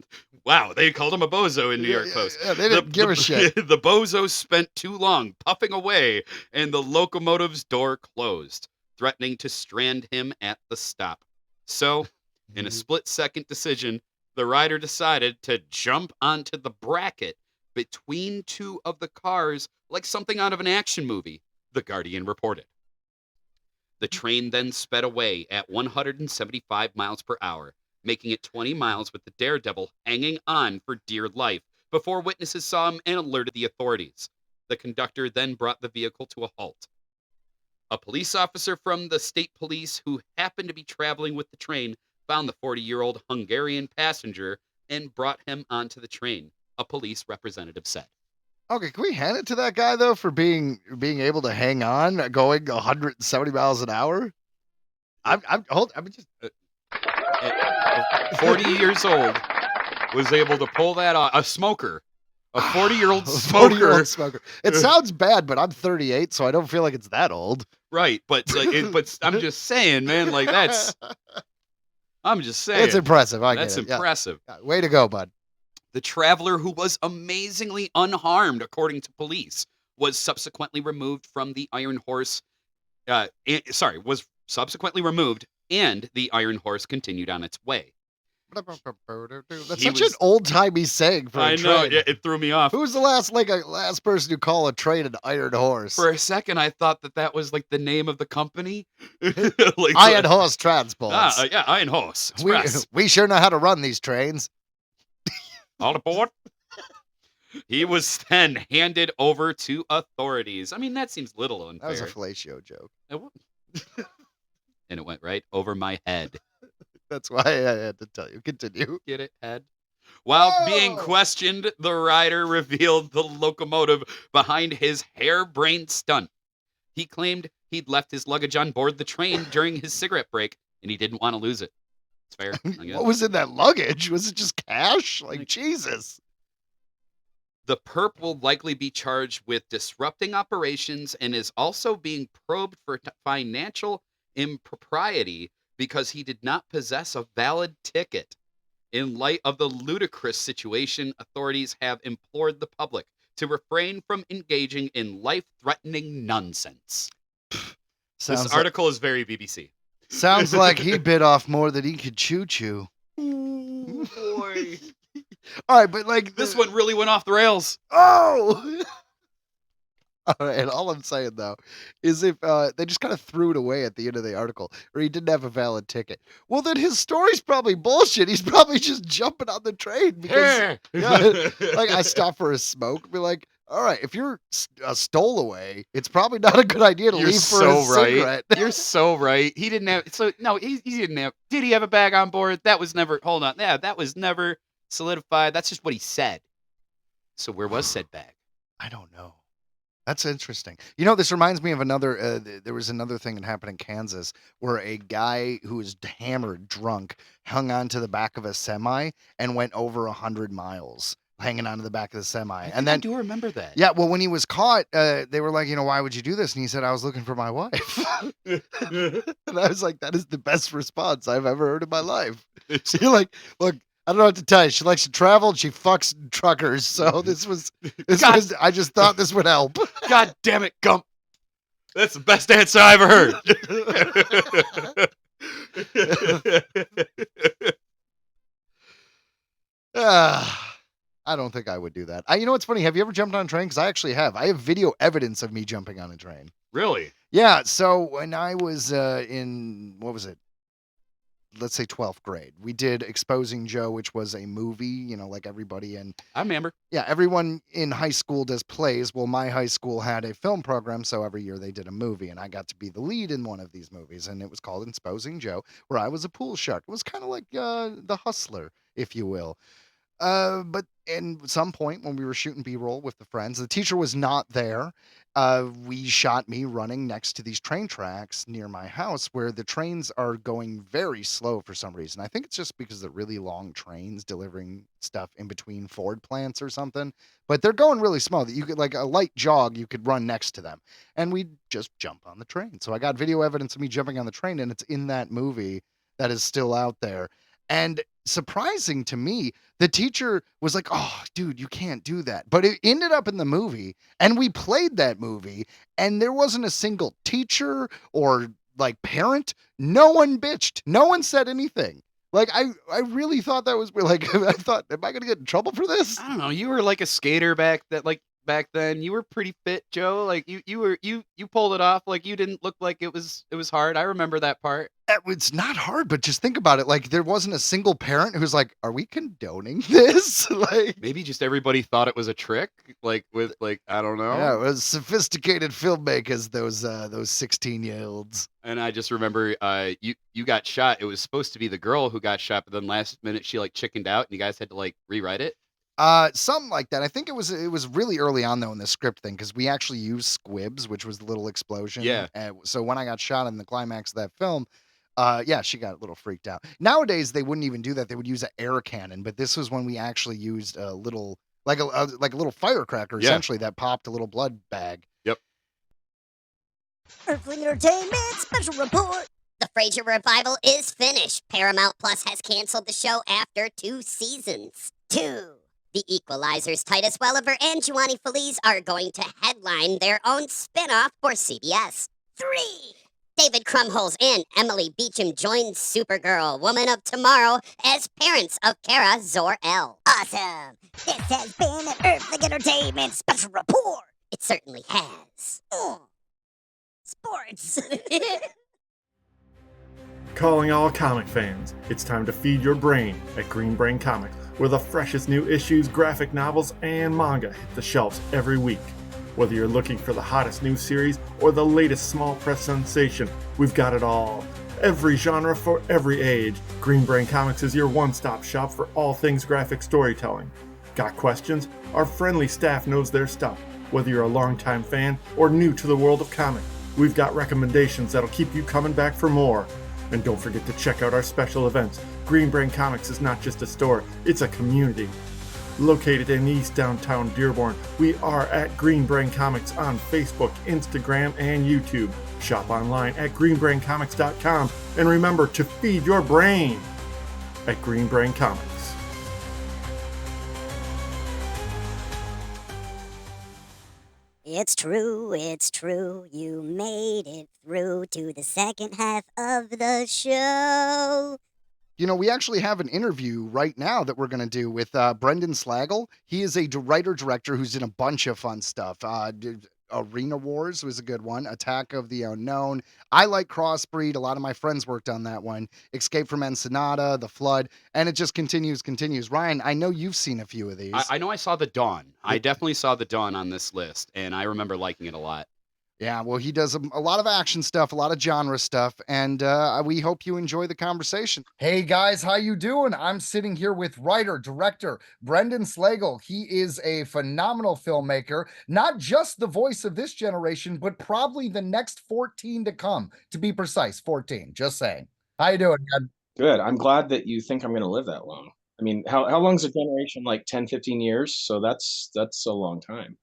Wow, they called him a bozo in New York Post. Yeah, they didn't give a shit. The bozo spent too long puffing away, and the locomotive's door closed, threatening to strand him at the stop. So, in a split-second decision, the rider decided to jump onto the bracket between two of the cars like something out of an action movie, The Guardian reported. The train then sped away at 175 miles per hour, making it 20 miles with the daredevil hanging on for dear life before witnesses saw him and alerted the authorities. The conductor then brought the vehicle to a halt. A police officer from the state police who happened to be traveling with the train found the 40-year-old Hungarian passenger and brought him onto the train, a police representative said. Okay, can we hand it to that guy though for being able to hang on, going 170 miles an hour? I'm just 40 years old, was able to pull that off. A smoker. A 40-year-old smoker. 40-year-old smoker. It sounds bad, but I'm 38, so I don't feel like it's that old. Right, but but I'm just saying, man, like that's... I'm just saying. It's impressive. I That's get it. Yeah. impressive. Yeah, way to go, bud. The traveler, who was amazingly unharmed, according to police, was subsequently removed from the Iron Horse. Was subsequently removed, and the Iron Horse continued on its way. That's He such an was- old-timey saying for a I know, train. it threw me off. Who was the last person to call a train an Iron Horse? For a second, I thought that was like the name of the company. Like, Iron Horse Transports. Yeah, Iron Horse Express. we sure know how to run these trains. All aboard. He was then handed over to authorities. I mean, that seems little unfair. That was a fellatio joke. And it went right over my head. That's why I had to tell you. Continue. Get it, head? While being Oh! questioned, the rider revealed the locomotive behind his harebrained stunt. He claimed he'd left his luggage on board the train during his cigarette break, and he didn't want to lose it. It's fair. I guess. What was in that luggage? Was it just cash? Like Jesus. The perp will likely be charged with disrupting operations and is also being probed for financial impropriety because he did not possess a valid ticket. In light of the ludicrous situation, authorities have implored the public to refrain from engaging in life-threatening nonsense. Sounds This article is very BBC. sounds like he bit off more than he could chew. Ooh, boy. All right, but like This one really went off the rails. Oh. All right, and all I'm saying though is if they just kind of threw it away at the end of the article, or he didn't have a valid ticket. Well, then his story's probably bullshit. He's probably just jumping on the train because yeah, like I stopped for a smoke, be like, all right, if you're a stowaway, it's probably not a good idea to You're leave for so a right. cigarette. You're so right. He didn't have. So no, he didn't have. Did he have a bag on board? That was never. Hold on. Yeah, that was never solidified. That's just what he said. So where was said bag? I don't know. That's interesting. You know, this reminds me of another. There was another thing that happened in Kansas where a guy who was hammered, drunk, hung on to the back of a semi and went over 100 miles. hanging onto the back of the semi. I And then, do remember that. yeah, well, when he was caught, they were like, why would you do this? And he said, I was looking for my wife. And I was like, that is the best response I've ever heard in my life. You're like, look, I don't know what to tell you. She likes to travel and she fucks truckers. So I just thought this would help. God damn it, Gump. That's the best answer I ever heard. I don't think I would do that. You know what's funny? Have you ever jumped on a train? Because I actually have. I have video evidence of me jumping on a train. Really? Yeah. So when I was in, what was it? Let's say 12th grade, we did Exposing Joe, which was a movie, like everybody in. I remember. Yeah, everyone in high school does plays. Well, my high school had a film program, so every year they did a movie, and I got to be the lead in one of these movies, and it was called Exposing Joe, where I was a pool shark. It was kind of like The Hustler, if you will. But at some point when we were shooting B-roll with the friends, the teacher was not there. We shot me running next to these train tracks near my house where the trains are going very slow for some reason. I think it's just because they're really long trains delivering stuff in between Ford plants or something, but they're going really slow that you could, like a light jog, you could run next to them, and we just jump on the train. So I got video evidence of me jumping on the train, and it's in that movie that is still out there. And surprising to me, the teacher was like, oh, dude, you can't do that. But it ended up in the movie, and we played that movie, and there wasn't a single teacher or like parent. No one bitched. No one said anything. Like, I really thought that was like, I thought, am I going to get in trouble for this? I don't know. You were like a skater back then. You were pretty fit, Joe. Like you pulled it off. Like you didn't look like it was hard. I remember that part. It's not hard, but just think about it. Like there wasn't a single parent who's like, "Are we condoning this?" Like maybe just everybody thought it was a trick. Like with I don't know. Yeah, it was sophisticated filmmakers. Those 16-year-olds. And I just remember, you got shot. It was supposed to be the girl who got shot, but then last minute she like chickened out, and you guys had to like rewrite it. Something like that. I think it was really early on though in the script thing because we actually used squibs, which was the little explosion. Yeah. So when I got shot in the climax of that film, yeah, she got a little freaked out. Nowadays they wouldn't even do that. They would use an air cannon, but this was when we actually used a little like a little firecracker essentially that popped a little blood bag. Yep. Earthling Entertainment special report. The Frasier revival is finished. Paramount Plus has canceled the show after 2 seasons. 2. The Equalizers' Titus Welliver and Giovanni Feliz are going to headline their own spin-off for CBS. 3. David Krumholz and Emily Beecham join Supergirl, Woman of Tomorrow, as parents of Kara Zor-El. Awesome! This has been an Earthling Entertainment special report. It certainly has. Sports. Calling all comic fans, it's time to feed your brain at Green Brain Comics, where the freshest new issues, graphic novels, and manga hit the shelves every week. Whether you're looking for the hottest new series or the latest small press sensation, we've got it all. Every genre for every age, Green Brain Comics is your one-stop shop for all things graphic storytelling. Got questions? Our friendly staff knows their stuff. Whether you're a longtime fan or new to the world of comics, we've got recommendations that'll keep you coming back for more. And don't forget to check out our special events. Green Brain Comics is not just a store, it's a community. Located in East Downtown Dearborn, we are at Green Brain Comics on Facebook, Instagram, and YouTube. Shop online at greenbraincomics.com, and remember to feed your brain at Green Brain Comics. It's true, you made it through to the second half of the show. We actually have an interview right now that we're going to do with Brandon Slagle. He is a writer-director who's in a bunch of fun stuff. Arena Wars was a good one. Attack of the Unknown. I like Crossbreed. A lot of my friends worked on that one. Escape from Ensenada, The Flood, and it just continues. Ryan, I know you've seen a few of these. I know I saw The Dawn. I definitely saw The Dawn on this list, and I remember liking it a lot. Yeah, well, he does a lot of action stuff, a lot of genre stuff, and we hope you enjoy the conversation. Hey, guys, how you doing? I'm sitting here with writer, director, Brandon Slagle. He is a phenomenal filmmaker, not just the voice of this generation, but probably the next 14 to come, to be precise, 14, just saying. How you doing, man? Good. I'm glad that you think I'm going to live that long. I mean, how long's a generation? Like 10, 15 years? So that's a long time.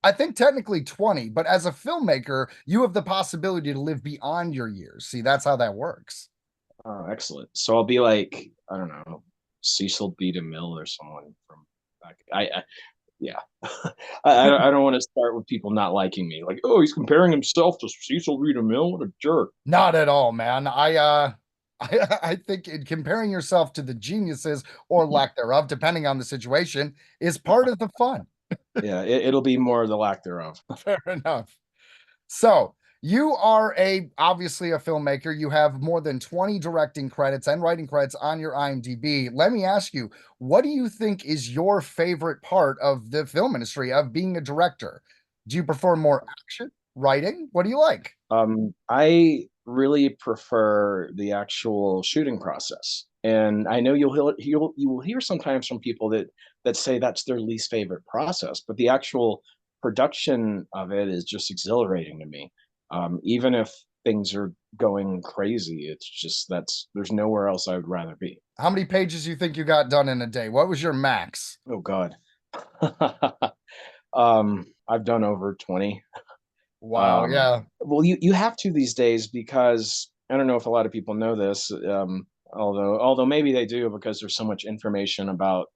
I think technically 20, but as a filmmaker, you have the possibility to live beyond your years. See, that's how that works. Oh, excellent. So I'll be like, I don't know, Cecil B. DeMille or someone from back. Yeah. I don't want to start with people not liking me. Like, oh, he's comparing himself to Cecil B. DeMille. What a jerk. Not at all, man. I think comparing yourself to the geniuses or lack thereof, depending on the situation, is part of the fun. Yeah, it'll be more the lack thereof. Fair enough. So you are obviously a filmmaker. You have more than 20 directing credits and writing credits on your IMDb. Let me ask you, what do you think is your favorite part of the film industry, of being a director? Do you prefer more action, writing? What do you like? I really prefer the actual shooting process. And I know you will hear sometimes from people that say that's their least favorite process, but the actual production of it is just exhilarating to me. Even if things are going crazy, it's just there's nowhere else I would rather be. How many pages do you think you got done in a day? What was your max? Oh God. I've done over 20. Wow, yeah. Well, you have to these days, because I don't know if a lot of people know this, although maybe they do, because there's so much information about,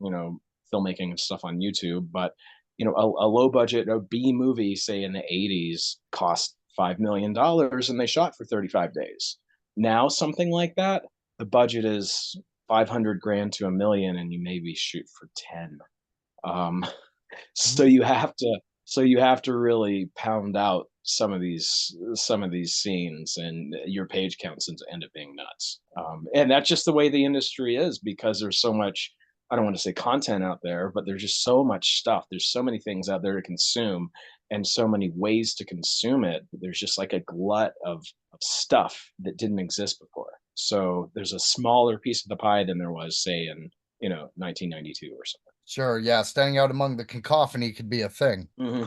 filmmaking and stuff on YouTube. But a low budget, a B movie, say in the 80s, cost $5 million, and they shot for 35 days. Now something like that, the budget is 500 grand to $1 million, and you maybe shoot for 10. So you have to really pound out some of these scenes, and your page counts end up being nuts. And that's just the way the industry is, because there's so much, I don't want to say content out there, but there's just so much stuff. There's so many things out there to consume, and so many ways to consume it. There's just like a glut of stuff that didn't exist before. So there's a smaller piece of the pie than there was, say, in 1992 or something. Sure, yeah. Standing out among the cacophony could be a thing. Mm-hmm.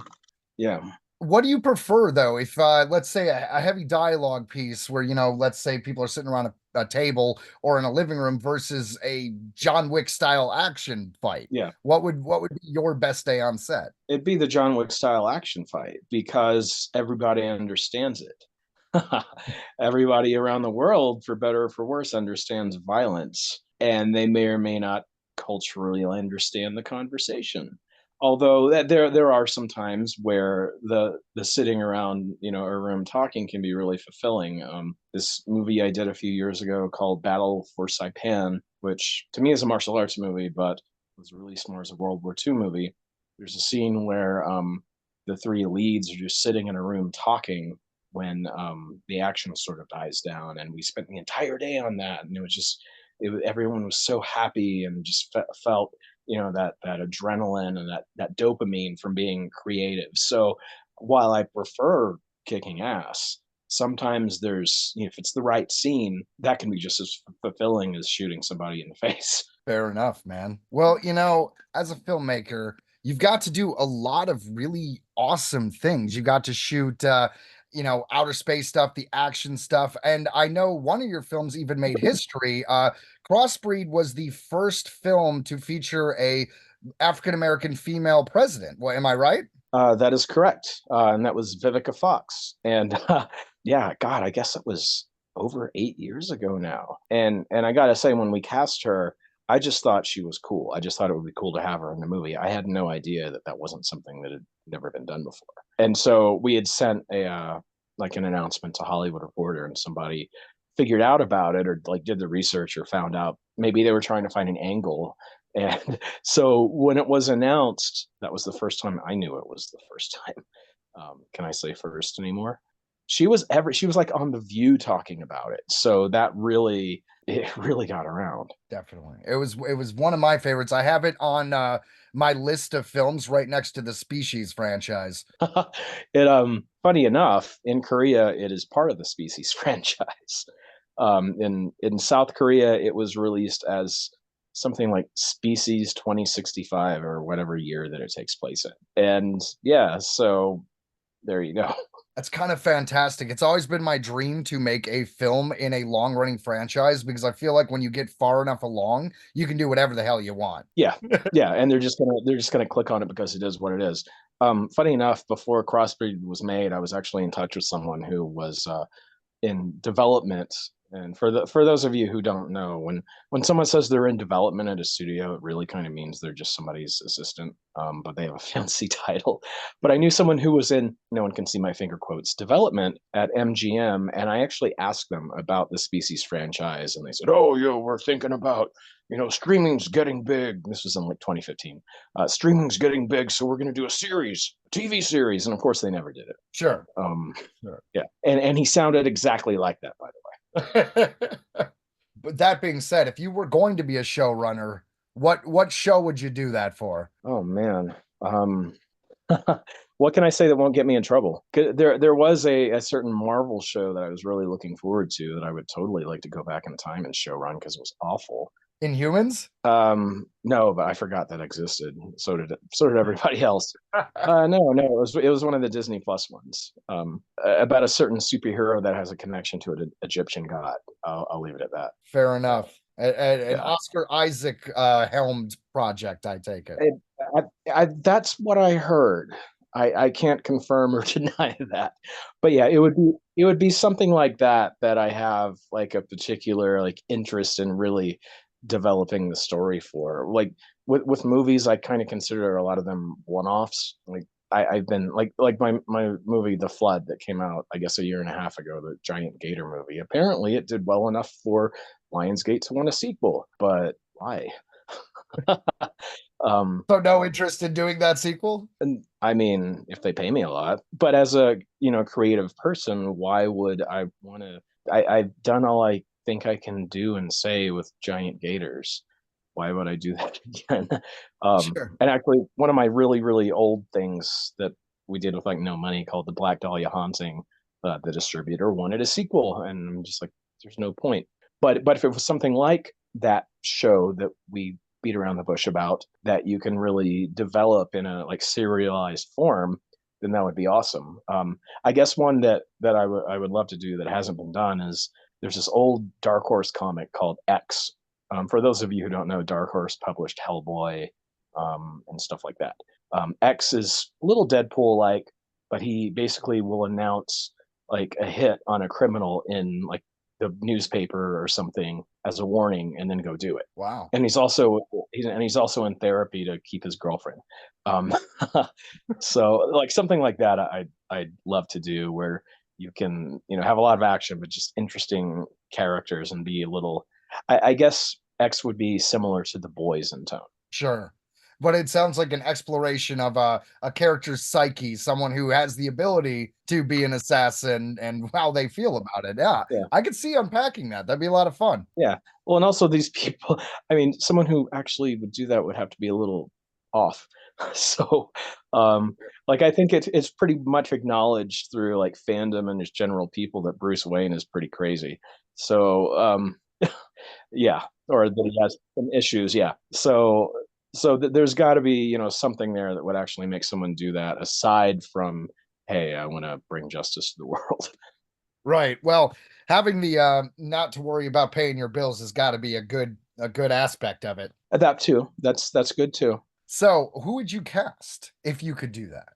Yeah. What do you prefer, though? If let's say a heavy dialogue piece where, let's say people are sitting around a table or in a living room, versus a John Wick style action fight. Yeah. What would be your best day on set? It'd be the John Wick style action fight, because everybody understands it. Everybody around the world, for better or for worse, understands violence, and they may or may not culturally understand the conversation. Although there are some times where the sitting around a room talking can be really fulfilling. This movie I did a few years ago called Battle for Saipan, which to me is a martial arts movie, but was released more as a World War II movie. There's a scene where the three leads are just sitting in a room talking when the action sort of dies down, and we spent the entire day on that, and it was just everyone was so happy, and just felt that adrenaline and that dopamine from being creative. So while I prefer kicking ass, sometimes there's if it's the right scene, that can be just as fulfilling as shooting somebody in the face. Fair enough, man. Well, as a filmmaker, you've got to do a lot of really awesome things. You got to shoot outer space stuff, the action stuff. And I know one of your films even made history. Crossbreed was the first film to feature a African-American female president. Well, am I right? That is correct. And that was Vivica Fox. And yeah, God, I guess it was over 8 years ago now. And I gotta say, when we cast her, I just thought she was cool. I just thought it would be cool to have her in the movie. I had no idea that wasn't something that had never been done before. And so we had sent an announcement to Hollywood Reporter, and somebody figured out about it, or did the research, or found out maybe they were trying to find an angle. And so when it was announced, that was the first time I knew it was the first time. Can I say first anymore? She was like on The View talking about it. So it really got around. Definitely. It was one of my favorites. I have it on my list of films right next to the Species franchise. Funny enough, in Korea, it is part of the Species franchise. In South Korea, it was released as something like Species 2065, or whatever year that it takes place in. And yeah, so there you go. That's kind of fantastic. It's always been my dream to make a film in a long-running franchise because I feel like when you get far enough along, you can do whatever the hell you want. Yeah, yeah, and they're just gonna click on it because it is what it is. Funny enough, before Crossbreed was made, I was actually in touch with someone who was in development. And for those of you who don't know, when someone says they're in development at a studio, it really kind of means they're just somebody's assistant, but they have a fancy title. But I knew someone who was in, no one can see my finger quotes, development at MGM, and I actually asked them about the Species franchise, and they said, "Oh, yeah, we're thinking about, streaming's getting big." This was in like 2015. Streaming's getting big, so we're going to do a series, TV series, and of course they never did it. Sure. Sure. Yeah, and he sounded exactly like that, by the way. But that being said, if you were going to be a showrunner, what show would you do that for? Oh man. What can I say that won't get me in trouble? There was a certain Marvel show that I was really looking forward to that I would totally like to go back in time and showrun because it was awful. Inhumans? No, but I forgot that existed. So did everybody else. No, it was one of the Disney Plus ones. About a certain superhero that has a connection to an Egyptian god. I'll leave it at that. Fair enough. An Oscar Isaac helmed project, I take it. That's what I heard. I can't confirm or deny that, but yeah, it would be something like that I have like a particular like interest in really developing the story for. Like with movies, I kind of consider a lot of them one-offs. Like I've been like my movie The Flood that came out I guess a year and a half ago, the giant gator movie. Apparently it did well enough for Lionsgate to want a sequel, but why? So no interest in doing that sequel? And I mean, if they pay me a lot, but as a creative person, why would I want to? I've done all I think I can do and say with giant gators. Why would I do that again? Sure. And actually, one of my really really old things that we did with like no money called the Black Dahlia Haunting, the distributor wanted a sequel, and I'm just like, there's no point. But if it was something like that show that we beat around the bush about that you can really develop in a like serialized form, then that would be awesome. I guess one that I would love to do that hasn't been done is there's this old Dark Horse comic called X. For those of you who don't know, Dark Horse published Hellboy and stuff like that. X is a little Deadpool like, but he basically will announce like a hit on a criminal in like the newspaper or something as a warning and then go do it. Wow. And he's also in therapy to keep his girlfriend. So like something like that I'd love to do, where you can have a lot of action but just interesting characters and be a little, I guess X would be similar to The Boys in tone. Sure. But it sounds like an exploration of a character's psyche, someone who has the ability to be an assassin and how they feel about it. Yeah. I could see unpacking that. That'd be a lot of fun. Yeah. Well, and also these people, I mean, someone who actually would do that would have to be a little off. So, like, I think it's pretty much acknowledged through like fandom and just general people that Bruce Wayne is pretty crazy. So, yeah, or that he has some issues. Yeah. So there's got to be something there that would actually make someone do that aside from, hey, I want to bring justice to the world. Right. Well, having the not to worry about paying your bills has got to be a good aspect of it. That too. That's good too. So who would you cast if you could do that?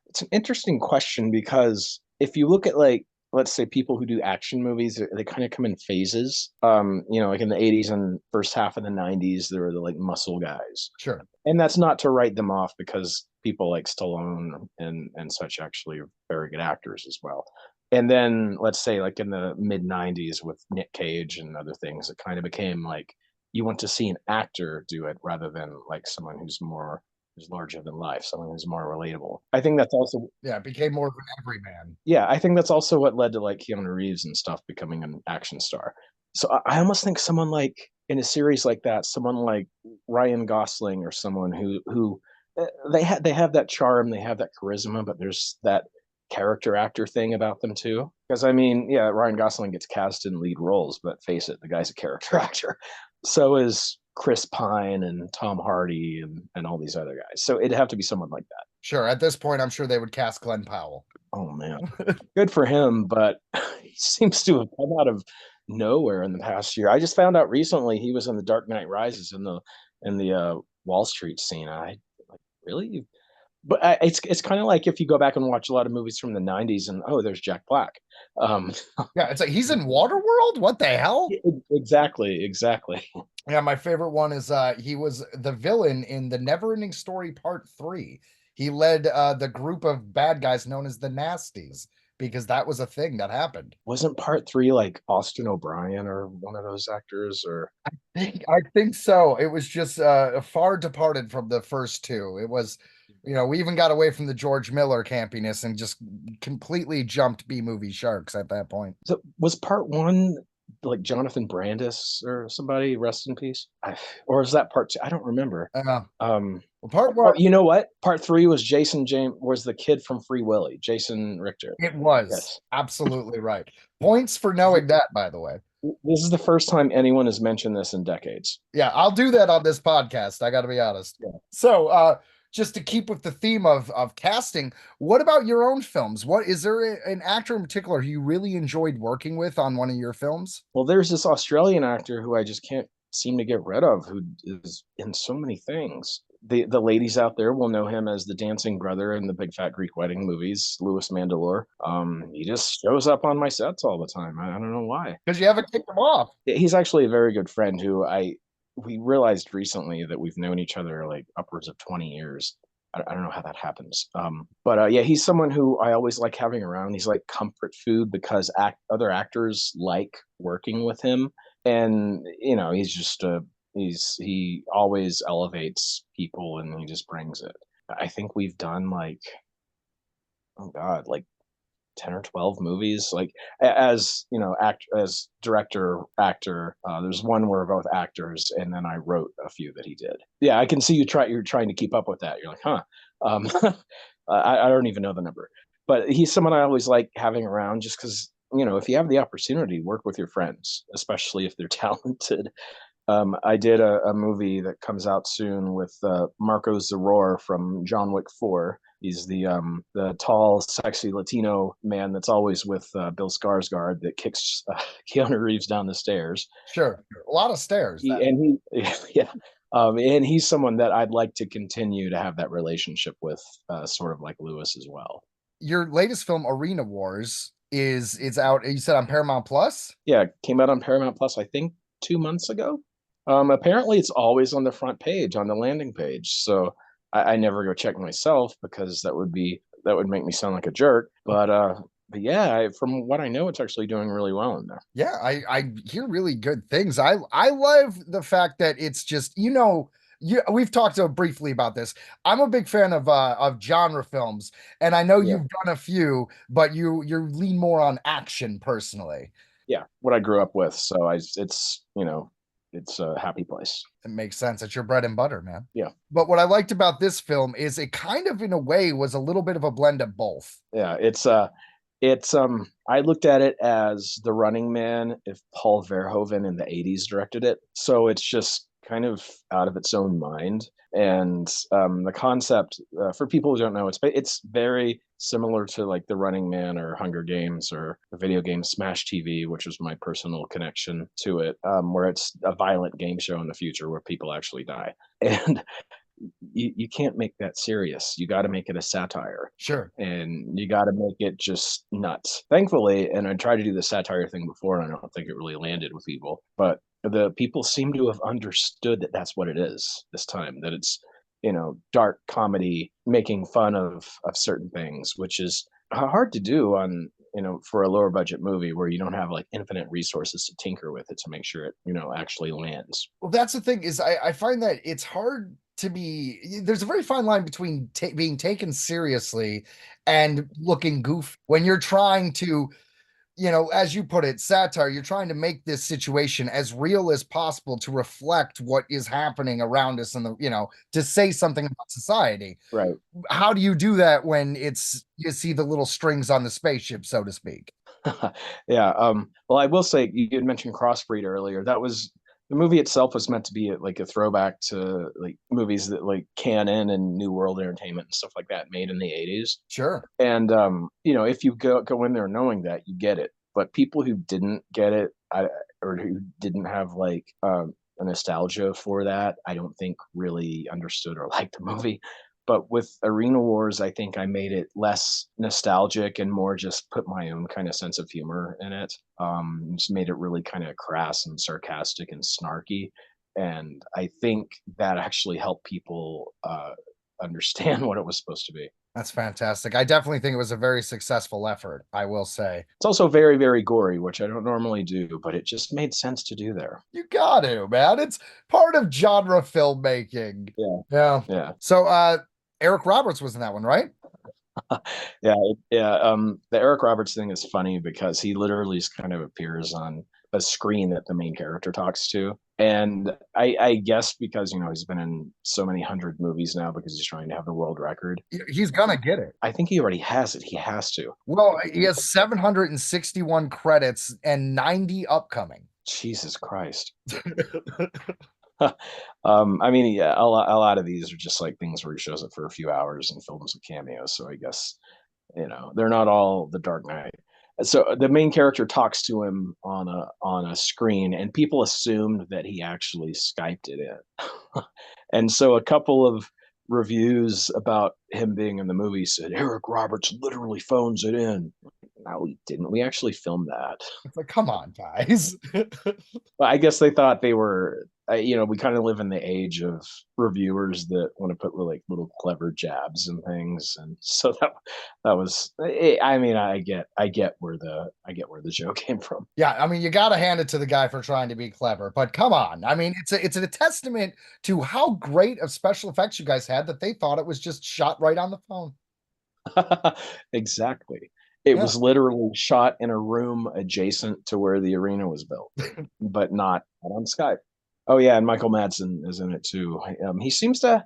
It's an interesting question because if you look at like, let's say people who do action movies, they kind of come in phases. Like in the 80s and first half of the 90s, there were the like muscle guys. Sure. And that's not to write them off because people like Stallone and such actually are very good actors as well. And then let's say like in the mid 90s with Nick Cage and other things, it kind of became like you want to see an actor do it rather than like someone who's larger than life, someone who's more relatable. I think that's also it became more of an everyman. Yeah, I think that's also what led to like Keanu Reeves and stuff becoming an action star. So I almost think someone like in a series like that, someone like Ryan Gosling or someone who they have that charm, they have that charisma, but there's that character actor thing about them too. Because I mean, yeah, Ryan Gosling gets cast in lead roles, but face it, the guy's a character actor. So is Chris Pine and Tom Hardy and all these other guys. So it'd have to be someone like that. Sure. At this point, I'm sure they would cast Glenn Powell. Oh man, good for him, but he seems to have come out of nowhere in the past year. I just found out recently he was in the Dark Knight Rises in the Wall Street scene. I like really, but it's kind of like if you go back and watch a lot of movies from the '90s and oh, there's Jack Black. Um, Yeah, it's like he's in Waterworld. What the hell? exactly. Yeah, my favorite one is he was the villain in the Neverending Story Part 3. He led the group of bad guys known as the Nasties because that was a thing that happened. Wasn't part three like Austin O'Brien or one of those actors or I think so. It was just far departed from the first two. It was, we even got away from the George Miller campiness and just completely jumped B-movie sharks at that point. so was part one like Jonathan Brandis or somebody, rest in peace? Or is that part two? I don't remember. Well, part one, You know what? Part three was Jason James was the kid from Free Willy, Jason Richter. it was Yes. absolutely right. Points for knowing that, by the way. This is the first time anyone has mentioned this in decades. Yeah, I'll do that on this podcast. I got to be honest. Yeah. So, just to keep with the theme of casting, what about your own films? What is there an actor in particular who you really enjoyed working with on one of your films? Well, there's this Australian actor who I just can't seem to get rid of, who is in so many things. The ladies out there will know him as the dancing brother in the Big Fat Greek Wedding movies, Louis Mandylor. He just shows up on my sets all the time. I don't know why. Because you haven't kicked him off. He's actually a very good friend who we realized recently that we've known each other like upwards of 20 years. I don't know how that happens. But yeah, he's someone who I always like having around. He's like comfort food because other actors like working with him. And, he's just he always elevates people and he just brings it. I think we've done like, oh God, like 10 or 12 movies like as as director actor. There's one where we're both actors and then I wrote a few that he did. Yeah, I can see you're trying to keep up with that. You're like, huh. I don't even know the number, but he's someone I always like having around just because if you have the opportunity, work with your friends, especially if they're talented. I did a movie that comes out soon with Marco Zaror from John Wick 4. He's the tall, sexy Latino man that's always with Bill Skarsgård that kicks Keanu Reeves down the stairs. Sure, a lot of stairs. And he's someone that I'd like to continue to have that relationship with, sort of like Lewis as well. Your latest film, Arena Wars, is out. You said on Paramount Plus? Yeah, came out on Paramount Plus, I think 2 months ago. Apparently it's always on the front page, on the landing page. So I never go check myself because that would make me sound like a jerk. But yeah, from what I know, it's actually doing really well in there. Yeah, I hear really good things. I love the fact that it's just, we've talked briefly about this. I'm a big fan of genre films, and I know you've done a few, but you lean more on action personally. Yeah, what I grew up with. So it's a happy place. It makes sense. It's your bread and butter, man. Yeah. But what I liked about this film is it kind of, in a way, was a little bit of a blend of both. Yeah, it's I looked at it as The Running Man if Paul Verhoeven in the 80s directed it. So it's just kind of out of its own mind. And the concept, for people who don't know, it's very similar to like The Running Man or Hunger Games or the video game Smash TV, which was my personal connection to it, where it's a violent game show in the future where people actually die. And you can't make that serious. You got to make it a satire. Sure. And you got to make it just nuts. Thankfully, and I tried to do the satire thing before, and I don't think it really landed with people, but the people seem to have understood that that's what it is this time, that it's, dark comedy making fun of certain things, which is hard to do on, for a lower budget movie where you don't have like infinite resources to tinker with it to make sure it, actually lands. Well, that's the thing is I find that it's hard to there's a very fine line between being taken seriously and looking goofy when you're trying to, as you put it, satire. You're trying to make this situation as real as possible to reflect what is happening around us and to say something about society. Right. How do you do that when you see the little strings on the spaceship, so to speak? Yeah. Well, I will say you had mentioned Crossbreed earlier. That was The movie itself was meant to be like a throwback to like movies that like Canon and New World Entertainment and stuff like that made in the 80s. Sure. And if you go in there knowing that, you get it. But people who didn't get it, or who didn't have like a nostalgia for that, I don't think really understood or liked the movie. But with Arena Wars, I think I made it less nostalgic and more just put my own kind of sense of humor in it. Just made it really kind of crass and sarcastic and snarky. And I think that actually helped people understand what it was supposed to be. That's fantastic. I definitely think it was a very successful effort, I will say. It's also very, very gory, which I don't normally do, but it just made sense to do there. You got to, man. It's part of genre filmmaking. Yeah. So Eric Roberts was in that one, right? Yeah. The Eric Roberts thing is funny because he literally just kind of appears on a screen that the main character talks to. And I guess because, he's been in so many 100 movies now because he's trying to have the world record. He's gonna get it. I think he already has it. He has to. Well, he has 761 credits and 90 upcoming. Jesus Christ. I mean, yeah, a lot of these are just like things where he shows up for a few hours and films with cameos. So I guess, they're not all The Dark Knight. So the main character talks to him on a screen, and people assumed that he actually Skyped it in. And so a couple of reviews about him being in the movie said Eric Roberts literally phones it in. No, we didn't. We actually filmed that. It's like, come on, guys. Well, I guess they thought they were, we kind of live in the age of reviewers that want to put like little clever jabs and things, and so that was. I mean, I get where the joke came from. Yeah, I mean, you got to hand it to the guy for trying to be clever, but come on, I mean, it's a testament to how great of special effects you guys had that they thought it was just shot right on the phone. Exactly. It was literally shot in a room adjacent to where the arena was built, but not on Skype. Oh yeah, and Michael Madsen is in it too. He seems to.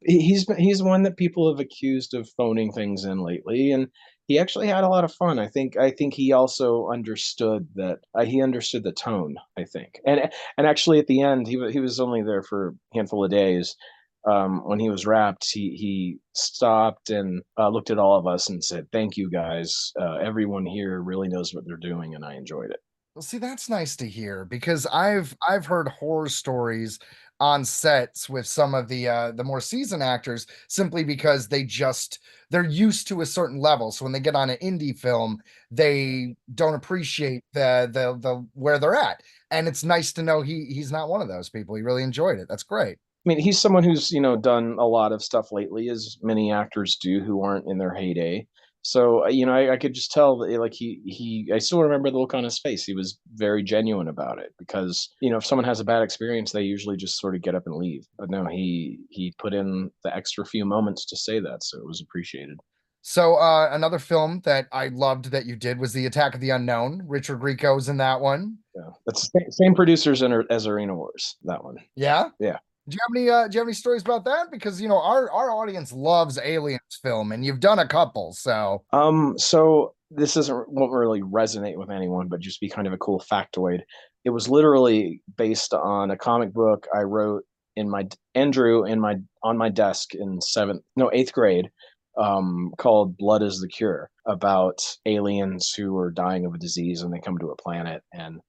He's one that people have accused of phoning things in lately, and he actually had a lot of fun. I think he also understood that he understood the tone. I think, and actually at the end, he was only there for a handful of days. When he was wrapped, he stopped and looked at all of us and said, "Thank you guys. Everyone here really knows what they're doing, and I enjoyed it." Well, see, that's nice to hear because I've heard horror stories on sets with some of the more seasoned actors simply because they're used to a certain level. So when they get on an indie film, they don't appreciate the where they're at. And it's nice to know he's not one of those people. He really enjoyed it. That's great. I mean, he's someone who's done a lot of stuff lately, as many actors do who aren't in their heyday. So I could just tell that like I still remember the look on his face. He was very genuine about it because if someone has a bad experience, they usually just sort of get up and leave. But no, he put in the extra few moments to say that, so it was appreciated. So another film that I loved that you did was The Attack of the Unknown. Richard Grieco's in that one. Yeah, that's the same producers as Arena Wars. That one. Yeah. Yeah. Do you have any stories about that? Because our audience loves aliens film, and you've done a couple. So this won't really resonate with anyone, but just be kind of a cool factoid. It was literally based on a comic book I wrote on my desk in 8th grade, called Blood is the Cure, about aliens who are dying of a disease and they come to a planet and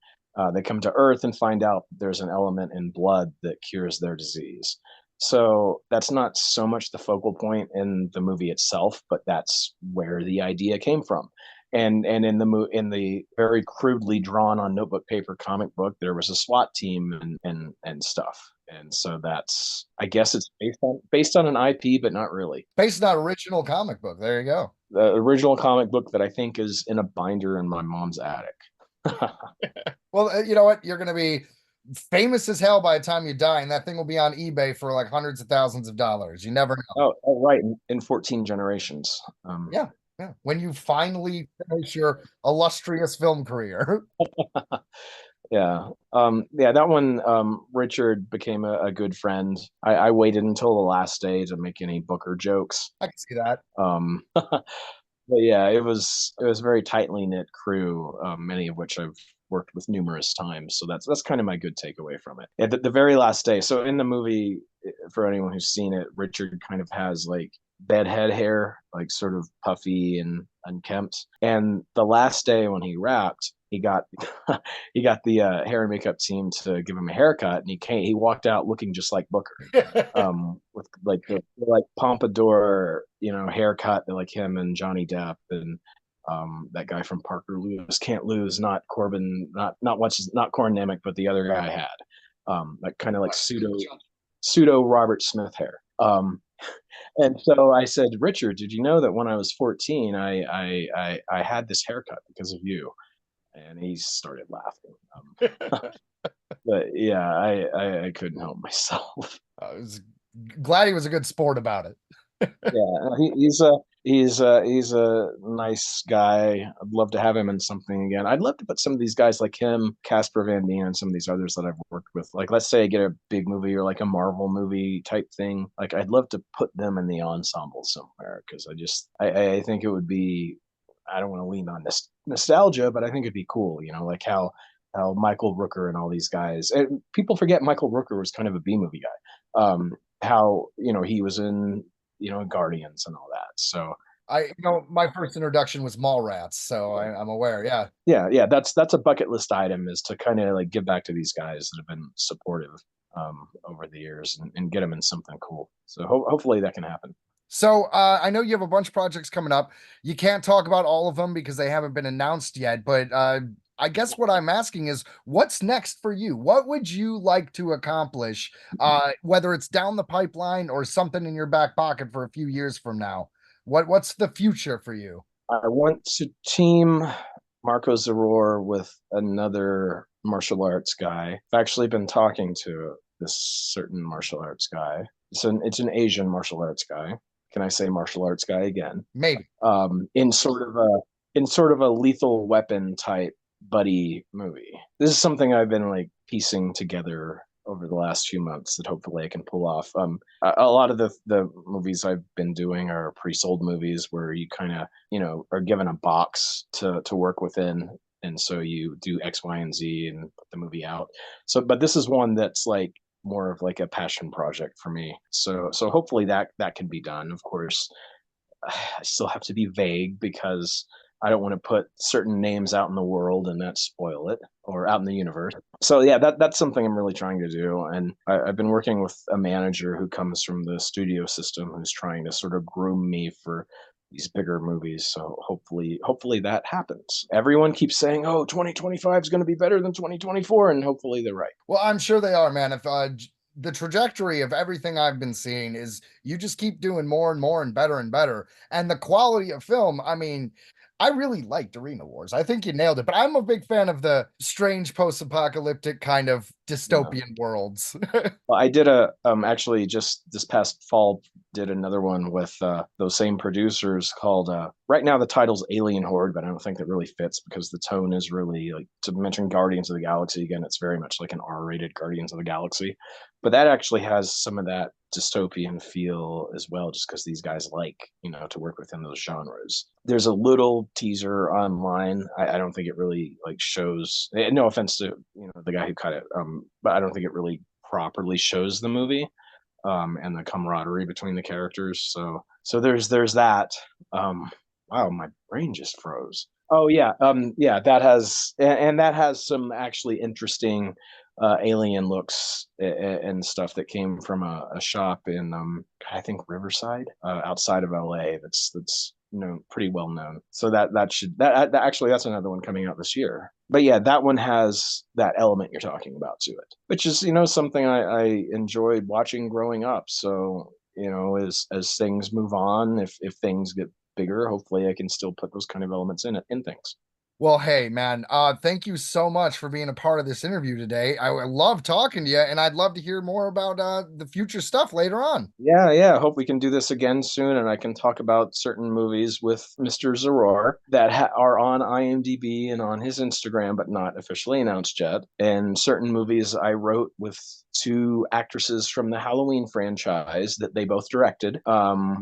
they come to Earth and find out there's an element in blood that cures their disease. So that's not so much the focal point in the movie itself, but that's where the idea came from. And in the very crudely drawn on notebook paper comic book, there was a SWAT team and stuff. And so I guess it's based on an IP, but not really. Based on an original comic book. There you go. The original comic book that I think is in a binder in my mom's attic. Well, you know what? You're going to be famous as hell by the time you die, and that thing will be on eBay for like hundreds of thousands of dollars. You never know. Oh right. In 14 generations. Yeah. When you finally finish your illustrious film career. Yeah. That one, Richard became a good friend. I waited until the last day to make any Booker jokes. I can see that. But yeah, it was a very tightly knit crew, many of which I've worked with numerous times. So that's kind of my good takeaway from it. At the very last day. So in the movie, for anyone who's seen it, Richard kind of has like bedhead hair, like sort of puffy and unkempt. And the last day when he wrapped, he got he got the hair and makeup team to give him a haircut, and he walked out looking just like Booker, with like the like pompadour, haircut like him and Johnny Depp and that guy from Parker Lewis Can't Lose, not Corbin, not Corin Nemec, but the other guy I had, that kind of like pseudo Robert Smith hair. And so I said, Richard, did you know that when I was 14, I had this haircut because of you? And he started laughing. But yeah, I couldn't help myself. I was glad he was a good sport about it. Yeah, he's a nice guy. I'd love to have him in something again. I'd love to put some of these guys like him, Casper Van Dien, and some of these others that I've worked with. Like, let's say I get a big movie or like a Marvel movie type thing. Like, I'd love to put them in the ensemble somewhere because I think it would be. I don't want to lean on this nostalgia, but I think it'd be cool. Like how Michael Rooker and all these guys. And people forget Michael Rooker was kind of a B movie guy. How he was in Guardians and all that. So my first introduction was Mallrats, so I'm aware. Yeah. That's a bucket list item, is to kind of like give back to these guys that have been supportive over the years and get them in something cool. So hopefully that can happen. So I know you have a bunch of projects coming up. You can't talk about all of them because they haven't been announced yet, but I guess what I'm asking is, what's next for you? What would you like to accomplish, whether it's down the pipeline or something in your back pocket for a few years from now? What's the future for you? I want to team Marco Zaror with another martial arts guy. I've actually been talking to this certain martial arts guy. It's an Asian martial arts guy. Can I say martial arts guy again? Maybe. In sort of a Lethal Weapon type buddy movie. This is something I've been like piecing together over the last few months that hopefully I can pull off. A lot of the movies I've been doing are pre-sold movies where you kind of are given a box to work within, and so you do X, Y, and Z and put the movie out. So, but this is one that's like more of like a passion project for me. So hopefully that can be done. Of course, I still have to be vague because I don't want to put certain names out in the world and that spoil it, or out in the universe. So yeah, that's something I'm really trying to do. And I've been working with a manager who comes from the studio system who's trying to sort of groom me for these bigger movies. So hopefully that happens. Everyone keeps saying, oh, 2025 is going to be better than 2024. And hopefully they're right. Well, I'm sure they are, man. If the trajectory of everything I've been seeing is you just keep doing more and more and better and better. And the quality of film, I mean, I really liked Arena Wars. I think you nailed it, but I'm a big fan of the strange post-apocalyptic kind of dystopian worlds. Well, I did actually just this past fall did another one with those same producers called right now the title's Alien Horde, but I don't think that really fits because the tone is really like, to mention Guardians of the Galaxy again, it's very much like an R-rated Guardians of the Galaxy. But that actually has some of that dystopian feel as well, just because these guys like, to work within those genres. There's a little teaser online. I don't think it really like shows, no offense to, the guy who cut it, but I don't think it really properly shows the movie and the camaraderie between the characters. So there's that. Wow, my brain just froze. Oh yeah, that has some actually interesting alien looks and stuff that came from a shop in I think Riverside, outside of LA. That's pretty well known. So that actually that's another one coming out this year. But yeah, that one has that element you're talking about to it, which is something I enjoyed watching growing up. So as things move on, if things get bigger, hopefully I can still put those kind of elements in things. Well, hey, man, thank you so much for being a part of this interview today. I love talking to you, and I'd love to hear more about the future stuff later on. Yeah. Hope we can do this again soon, and I can talk about certain movies with Mr. Zaror that are on IMDb and on his Instagram, but not officially announced yet, and certain movies I wrote with two actresses from the Halloween franchise that they both directed,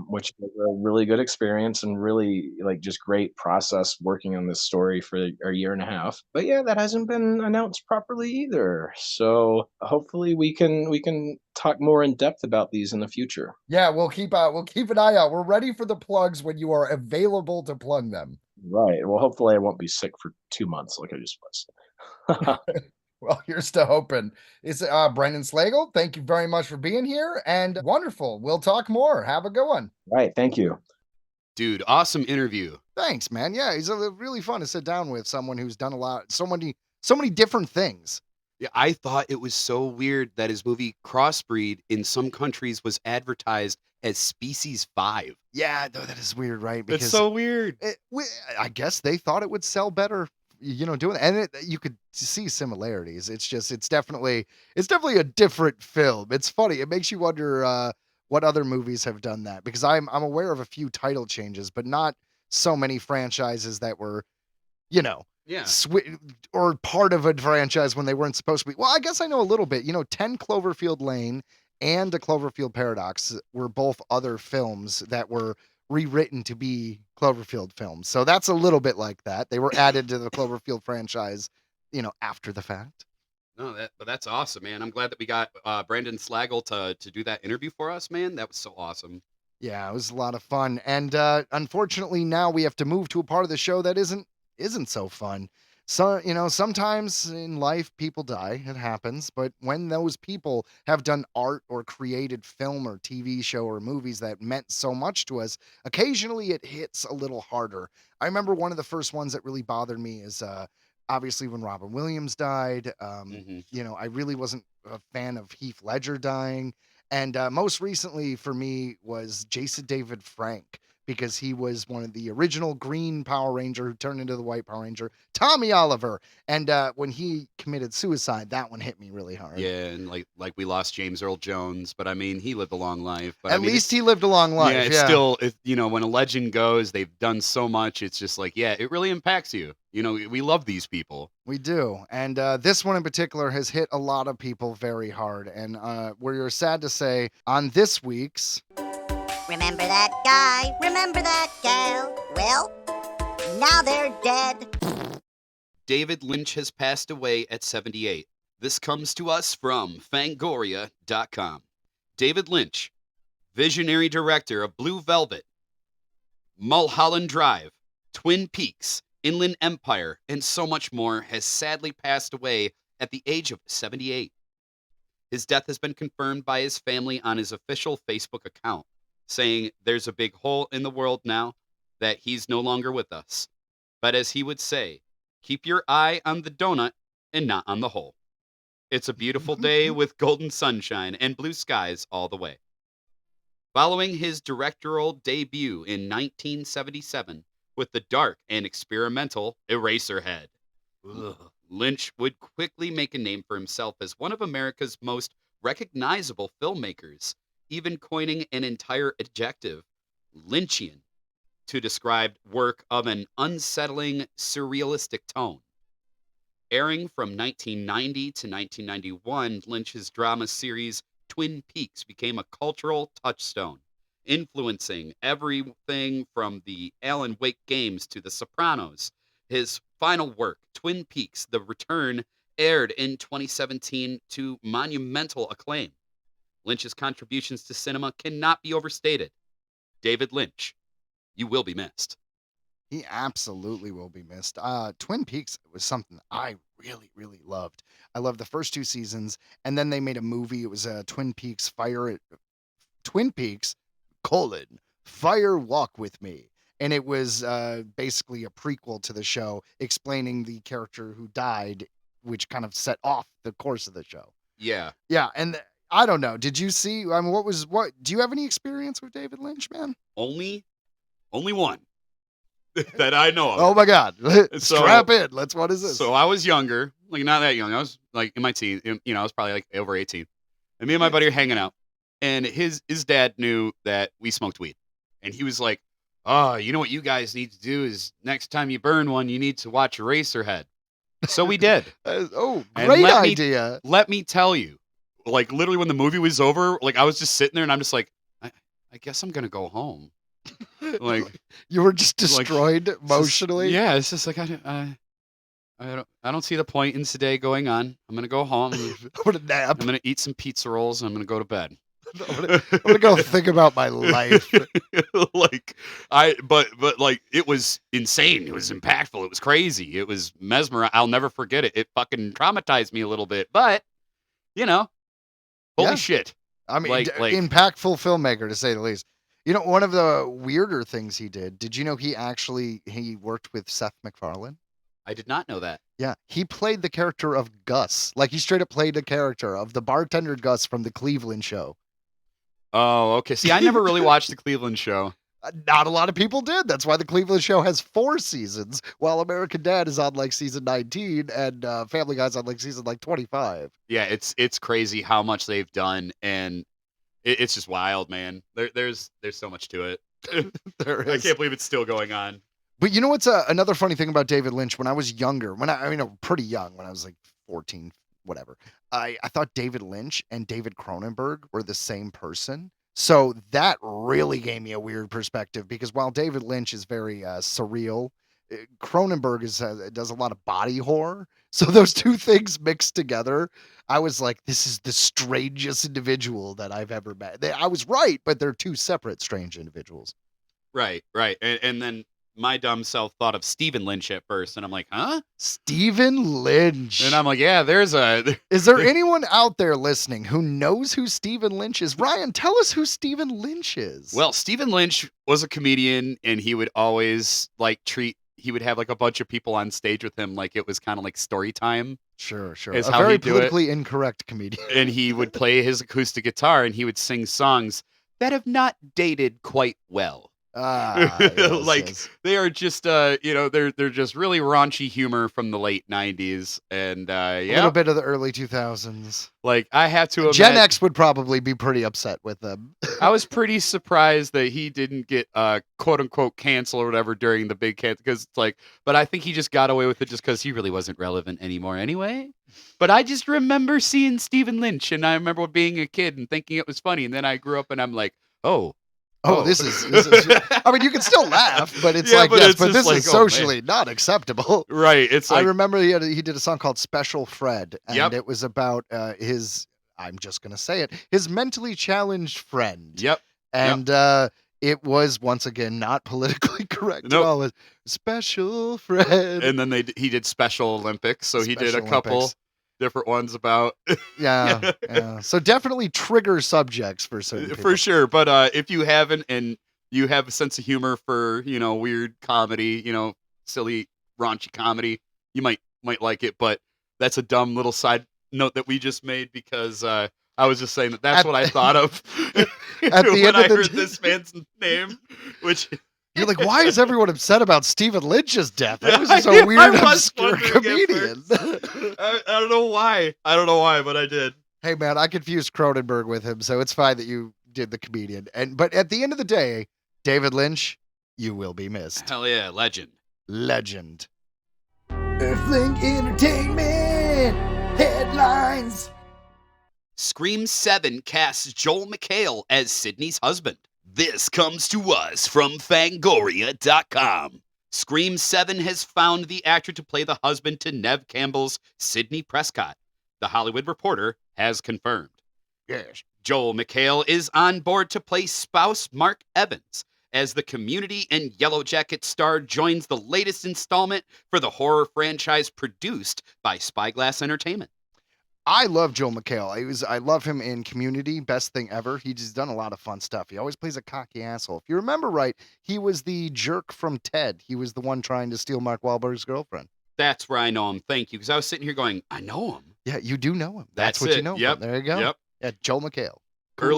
which was a really good experience and really like just great process working on this story for a year and a half. But yeah, that hasn't been announced properly either. So hopefully we can talk more in depth about these in the future. Yeah, we'll keep an eye out. We're ready for the plugs when you are available to plug them. Right. Well, hopefully I won't be sick for 2 months like I just was. Well, here's to hoping. It's Brandon Slagle. Thank you very much for being here, and wonderful. We'll talk more. Have a good one. Right. Thank you. Dude, awesome interview. Thanks, man. Yeah, he's really fun to sit down with someone who's done so many different things. Yeah, I thought it was so weird that his movie Crossbreed in some countries was advertised as Species 5. Yeah, no, that is weird, right? It's so weird. I guess they thought it would sell better, doing it, and you could see similarities. It's definitely a different film. It's funny. It makes you wonder what other movies have done that, because I'm aware of a few title changes, but not so many franchises that were, Yeah. or part of a franchise when they weren't supposed to be. Well, I guess I know a little bit. 10 Cloverfield Lane and A Cloverfield Paradox were both other films that were rewritten to be Cloverfield films. So that's a little bit like that. They were added to the Cloverfield franchise, after the fact. No, but that's awesome, man. I'm glad that we got Brandon Slagle to do that interview for us, man. That was so awesome. Yeah, it was a lot of fun. And unfortunately, now we have to move to a part of the show that isn't so fun. So, sometimes in life people die. It happens. But when those people have done art or created film or TV show or movies that meant so much to us, occasionally it hits a little harder. I remember one of the first ones that really bothered me is obviously when Robin Williams died. I really wasn't a fan of Heath Ledger dying. And most recently for me was Jason David Frank, because he was one of the original Green Power Ranger who turned into the White Power Ranger, Tommy Oliver. And when he committed suicide, that one hit me really hard. Yeah, and like we lost James Earl Jones, but I mean, he lived a long life. But At least he lived a long life. Yeah, it's still, when a legend goes, they've done so much. It's just like, yeah, it really impacts you. We love these people. We do. And this one in particular has hit a lot of people very hard. And we're sad to say on this week's... Remember that guy? Remember that gal? Well, now they're dead. David Lynch has passed away at 78. This comes to us from Fangoria.com. David Lynch, visionary director of Blue Velvet, Mulholland Drive, Twin Peaks, Inland Empire, and so much more, has sadly passed away at the age of 78. His death has been confirmed by his family on his official Facebook account, saying there's a big hole in the world now, that he's no longer with us. But as he would say, keep your eye on the donut and not on the hole. It's a beautiful day with golden sunshine and blue skies all the way. Following his directorial debut in 1977 with the dark and experimental Eraserhead, Lynch would quickly make a name for himself as one of America's most recognizable filmmakers, even coining an entire adjective, Lynchian, to describe work of an unsettling, surrealistic tone. Airing from 1990 to 1991, Lynch's drama series Twin Peaks became a cultural touchstone, influencing everything from the Alan Wake games to The Sopranos. His final work, Twin Peaks: The Return, aired in 2017 to monumental acclaim. Lynch's contributions to cinema cannot be overstated. David Lynch, you will be missed. He absolutely will be missed. Twin Peaks was something I really, really loved. I loved the first 2 seasons, and then they made a movie. It was Twin Peaks: Fire Walk With Me. And it was basically a prequel to the show, explaining the character who died, which kind of set off the course of the show. Yeah. Yeah, and I don't know. Did you see? I mean, do you have any experience with David Lynch, man? Only one that I know of. Oh my God! Strap in. What is this? So I was younger, like not that young. I was like in my teens. I was probably like over 18. And me and my buddy are hanging out, and his dad knew that we smoked weed, and he was like, "Oh, you know what you guys need to do is next time you burn one, you need to watch Eraserhead." So we did. Great idea. Let me tell you, like literally when the movie was over, like I was just sitting there and I'm just like, I guess I'm gonna go home. Like You were just destroyed emotionally. Yeah, it's just like I don't see the point in today going on. I'm gonna go home. I'm gonna nap. I'm gonna eat some pizza rolls. And I'm gonna go to bed. I'm gonna go think about my life. But like it was insane. It was impactful. It was crazy. It was mesmerizing. I'll never forget it. It fucking traumatized me a little bit. But holy Yeah. shit. I mean, Like- impactful filmmaker to say the least. One of the weirder things he did you know he worked with Seth MacFarlane? I did not know that. Yeah, he played the character of Gus. Like he straight up played the character of the bartender Gus from the Cleveland show. Oh, okay. See, I never really watched the Cleveland show. Not a lot of people did. That's why the Cleveland show has 4 seasons, while American Dad is on like season 19 and Family Guy's on like season like 25. Yeah, it's crazy how much they've done, and it's just wild, man. There's so much to it. There I is. can't believe it's still going on. But you know what's another funny thing about David Lynch? When I was younger, pretty young, when I was like 14, whatever, I thought David Lynch and David Cronenberg were the same person. So that really gave me a weird perspective because while David Lynch is very surreal, Cronenberg does a lot of body horror. So those two things mixed together, I was like, this is the strangest individual that I've ever met. I was right, but they're two separate strange individuals. Right. And then my dumb self thought of Stephen Lynch at first, and I'm like, huh? Stephen Lynch. And I'm like, yeah, Is there anyone out there listening who knows who Stephen Lynch is? Ryan, tell us who Stephen Lynch is. Well, Stephen Lynch was a comedian, and he would always he would have like a bunch of people on stage with him, like it was kind of like story time. Sure. Is A how very he'd do it. politically incorrect comedian. And he would play his acoustic guitar, and he would sing songs that have not dated quite well. Yes. They are just they're just really raunchy humor from the late 90s, and A little bit of the early 2000s. like I have to Gen imagine, X would probably be pretty upset with them. I was pretty surprised that he didn't get quote unquote cancel or whatever during the big cancel, because it's like, but I think he just got away with it just because he really wasn't relevant anymore anyway. But I just remember seeing Stephen Lynch, and I remember being a kid and thinking it was funny, and then I grew up and I'm like, oh, this is I mean, you can still laugh, but it's but this just like, is oh, man. socially not acceptable. Right. It's I like, remember he did a song called Special Fred, and Yep. it was about his, I'm just going to say it, his mentally challenged friend. yep. And it was, once again, not politically correct Nope. at all. It was Special Fred. And then he did Special Olympics, so he did a Special couple Olympics. different ones about Yeah. So definitely trigger subjects for certain people. for sure. But if you haven't, and you have a sense of humor for weird comedy, silly raunchy comedy, you might like it. But that's a dumb little side note that we just made, because I was just saying that's what I thought of At the when end I of the heard this man's name, which You're like, why is everyone upset about Stephen Lynch's death? That was just I a weird, was obscure wondering at comedian. I don't know why. But I did. Hey, man, I confused Cronenberg with him, so it's fine that you did the comedian. But at the end of the day, David Lynch, you will be missed. Hell yeah, legend. Legend. Earthling Entertainment headlines. Scream 7 casts Joel McHale as Sydney's husband. This comes to us from Fangoria.com. Scream 7 has found the actor to play the husband to Neve Campbell's Sidney Prescott. The Hollywood Reporter has confirmed. Yes. Joel McHale is on board to play spouse Mark Evans as the Community and Yellow Jacket star joins the latest installment for the horror franchise produced by Spyglass Entertainment. I love Joel McHale. I love him in Community, best thing ever. He's done a lot of fun stuff. He always plays a cocky asshole. If you remember right, he was the jerk from Ted. He was the one trying to steal Mark Wahlberg's girlfriend. That's where I know him. Thank you. Because I was sitting here going, I know him. Yeah, you do know him. That's what it. you know Yep. him. There you go. Yep. Yeah, Joel McHale. Cool.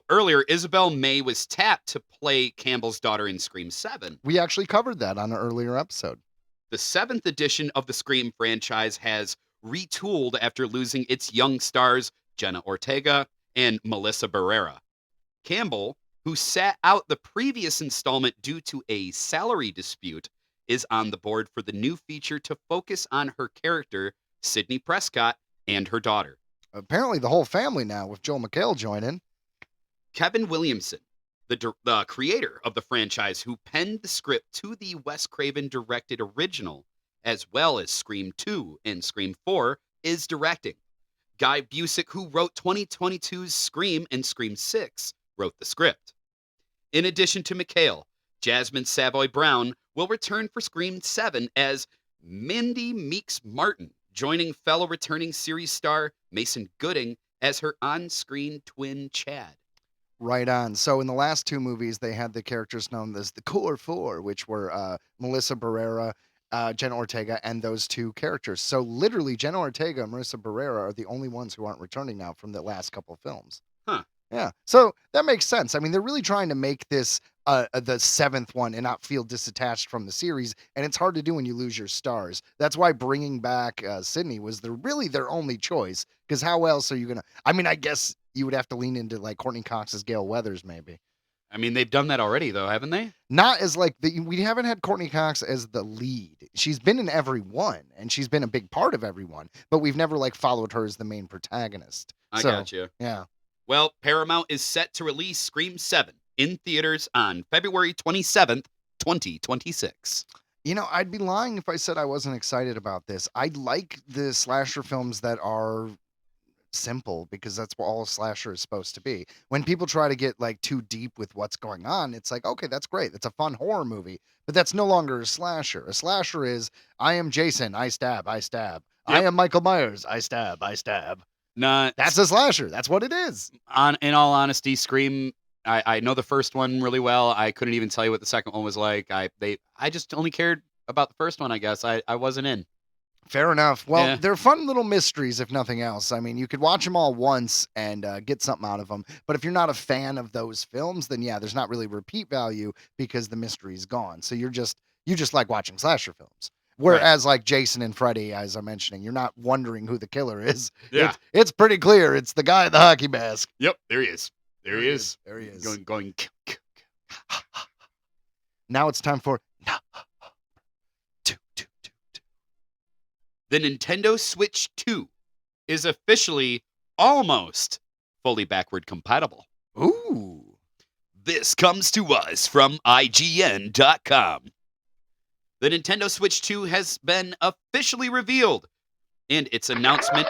Earlier, Isabel May was tapped to play Campbell's daughter in Scream 7. We actually covered that on an earlier episode. The 7th edition of the Scream franchise has retooled after losing its young stars Jenna Ortega and Melissa Barrera. Campbell, who sat out the previous installment due to a salary dispute, is on the board for the new feature to focus on her character, Sidney Prescott, and her daughter. apparently the whole family now with Joel McHale joining. Kevin Williamson, the creator of the franchise, who penned the script to the Wes Craven directed original, as well as Scream 2 and Scream 4, is directing. Guy Busick, who wrote 2022's Scream and Scream 6, wrote the script. In addition to McHale, Jasmine Savoy Brown will return for Scream 7 as Mindy Meeks Martin, joining fellow returning series star Mason Gooding as her on-screen twin Chad. Right on. So in the last two movies, they had the characters known as the Core Four, which were Melissa Barrera, Jenna Ortega, and those two characters. So literally, Jenna Ortega and Marissa Barrera are the only ones who aren't returning now from the last couple of films. Huh. Yeah. So that makes sense. I mean, they're really trying to make this the seventh one and not feel disattached from the series. And it's hard to do when you lose your stars. That's why bringing back Sydney was really their only choice. Because how else are you going to... I mean, I guess you would have to lean into like Courtney Cox's Gail Weathers, maybe. I mean, they've done that already, though, haven't they? Not as like... we haven't had Courtney Cox as the lead. She's been in every one. And she's been a big part of everyone. But we've never like followed her as the main protagonist. I got you. Yeah. Well, Paramount is set to release Scream 7 in theaters on February 27th, 2026. You know, I'd be lying if I said I wasn't excited about this. I like the slasher films that are simple because that's what all a slasher is supposed to be. When people try to get like too deep with what's going on, it's like, okay, that's great. That's a fun horror movie, but that's no longer a slasher. A slasher is, I am Jason, I stab, I stab. Yep. I am Michael Myers, I stab, I stab. That's a slasher. That's what it is. In all honesty, Scream, I know the first one really well. I couldn't even tell you what the second one was like. I just only cared about the first one, I guess. I wasn't in. Fair enough. Well, they're fun little mysteries, if nothing else. I mean, you could watch them all once and get something out of them. But if you're not a fan of those films, then yeah, there's not really repeat value because the mystery's gone. So you just like watching slasher films. Whereas like Jason and Freddy, as I'm mentioning, you're not wondering who the killer is. Yeah. It's pretty clear. It's the guy in the hockey mask. Yep. There he is. There he is. There he is. Going. Now it's time for... The Nintendo Switch 2 is officially almost fully backward compatible. Ooh. This comes to us from IGN.com. The Nintendo Switch 2 has been officially revealed, and its announcement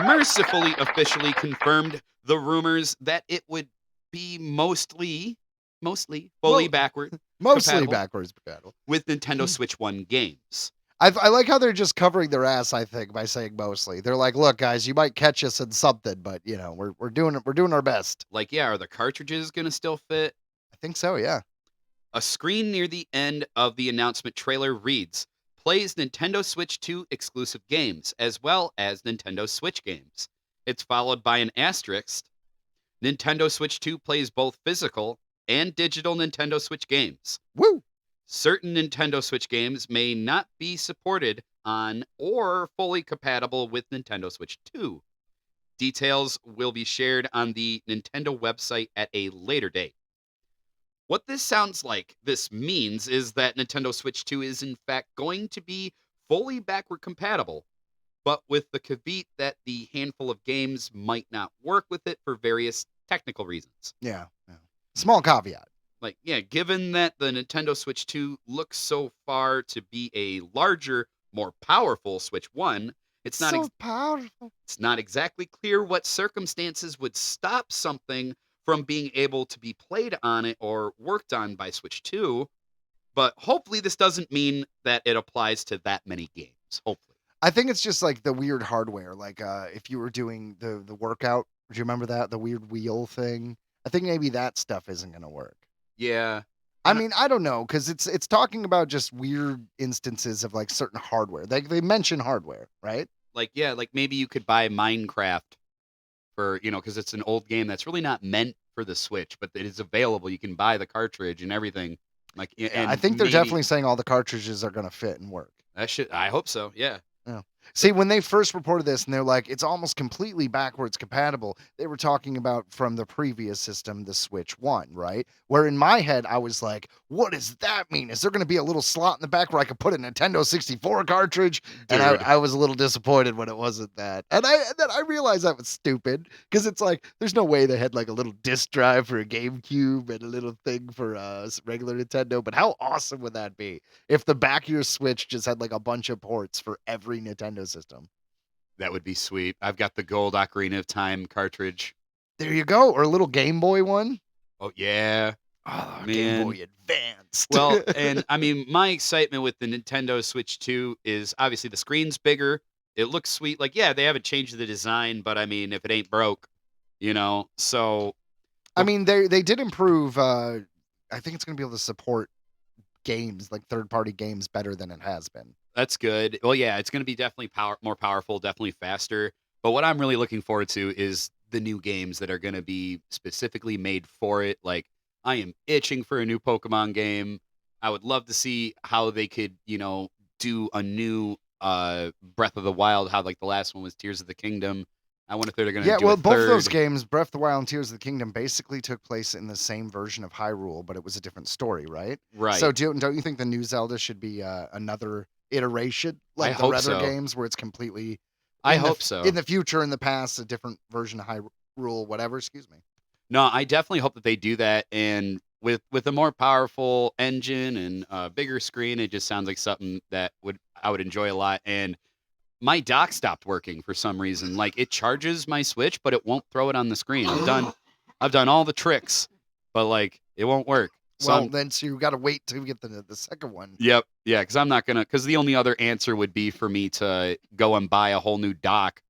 mercifully officially confirmed the rumors that it would be mostly fully backward Mostly backwards compatible. with Nintendo Switch 1 games. I like how they're just covering their ass, I think, by saying mostly. They're like, look, guys, you might catch us in something, but you know, we're doing our best. Like, yeah, are the cartridges gonna still fit? I think so, yeah. A screen near the end of the announcement trailer reads, plays Nintendo Switch 2 exclusive games, as well as Nintendo Switch games. It's followed by an asterisk. Nintendo Switch 2 plays both physical and digital Nintendo Switch games. Woo! Certain Nintendo Switch games may not be supported on or fully compatible with Nintendo Switch 2. Details will be shared on the Nintendo website at a later date. What this means is that Nintendo Switch 2 is in fact going to be fully backward compatible, but with the caveat that the handful of games might not work with it for various technical reasons. Yeah. Small caveat. Like, yeah, given that the Nintendo Switch 2 looks so far to be a larger, more powerful Switch 1, it's not powerful. It's not exactly clear what circumstances would stop something from being able to be played on it or worked on by Switch 2, but hopefully this doesn't mean that it applies to that many games, hopefully. I think it's just like the weird hardware, like if you were doing the workout, do you remember that? The weird wheel thing? I think maybe that stuff isn't going to work. Yeah. I mean, I don't know, because it's talking about just weird instances of like certain hardware. They mention hardware, right? Like, yeah, like maybe you could buy Minecraft for, because it's an old game that's really not meant for the Switch, but it is available. You can buy the cartridge and everything. And I think they're definitely saying all the cartridges are going to fit and work. I hope so. Yeah. See, when they first reported this and they're like, it's almost completely backwards compatible, they were talking about from the previous system, the Switch 1, right? Where in my head, I was like, what does that mean? Is there going to be a little slot in the back where I could put a Nintendo 64 cartridge? And I was a little disappointed when it wasn't that. And then I realized that was stupid because it's like, there's no way they had like a little disc drive for a GameCube and a little thing for a regular Nintendo. But how awesome would that be if the back of your Switch just had like a bunch of ports for every Nintendo system? That would be sweet. I've got the gold Ocarina of Time cartridge. There you go. Or a little Game Boy one. Oh, yeah. Oh, Man. Game Boy Advanced. Well, and I mean, my excitement with the Nintendo Switch 2 is obviously the screen's bigger. It looks sweet. Like, yeah, they haven't changed the design, but I mean, if it ain't broke, so. I mean, they did improve. I think it's going to be able to support games, like third-party games, better than it has been. That's good. Well, yeah, it's going to be definitely more powerful, definitely faster. But what I'm really looking forward to is the new games that are going to be specifically made for it. Like, I am itching for a new Pokemon game. I would love to see how they could, do a new Breath of the Wild, how like the last one was Tears of the Kingdom. I wonder if they're going to do a both of those third. games, Breath of the Wild and Tears of the Kingdom, basically took place in the same version of Hyrule, but it was a different story, right? Right. So don't you think the new Zelda should be another iteration, like I the hope other so. games, where it's completely? I hope so. In the future, in the past, a different version of Hyrule, whatever. Excuse me. No, I definitely hope that they do that, and with a more powerful engine and a bigger screen, it just sounds like something that I would enjoy a lot. And my dock stopped working for some reason. Like, it charges my Switch, but it won't throw it on the screen. I've done all the tricks, but like it won't work. So Then you got to wait to get the second one. Yep, yeah, because I'm not gonna. Because the only other answer would be for me to go and buy a whole new dock,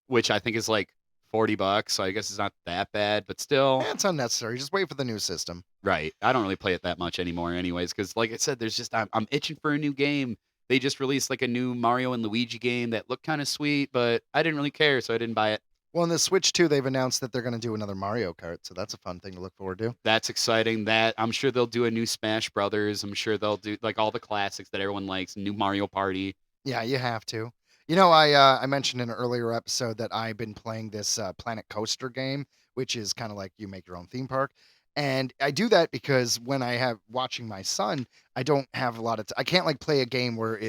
which I think is like $40. So I guess it's not that bad, but still, It's unnecessary. Just wait for the new system. right. I don't really play it that much anymore, anyways. Because like I said, there's just I'm itching for a new game. They just released like a new Mario and Luigi game that looked kind of sweet, but I didn't really care, so I didn't buy it. Well, in the Switch 2, they've announced that they're going to do another Mario Kart, so that's a fun thing to look forward to. That's exciting. That I'm sure they'll do a new Smash Brothers. I'm sure they'll do like all the classics that everyone likes. New Mario Party. Yeah, you have to. I mentioned in an earlier episode that I've been playing this Planet Coaster game, which is kind of like you make your own theme park. And I do that because when I have watching my son, I don't have a lot of I can't like play a game where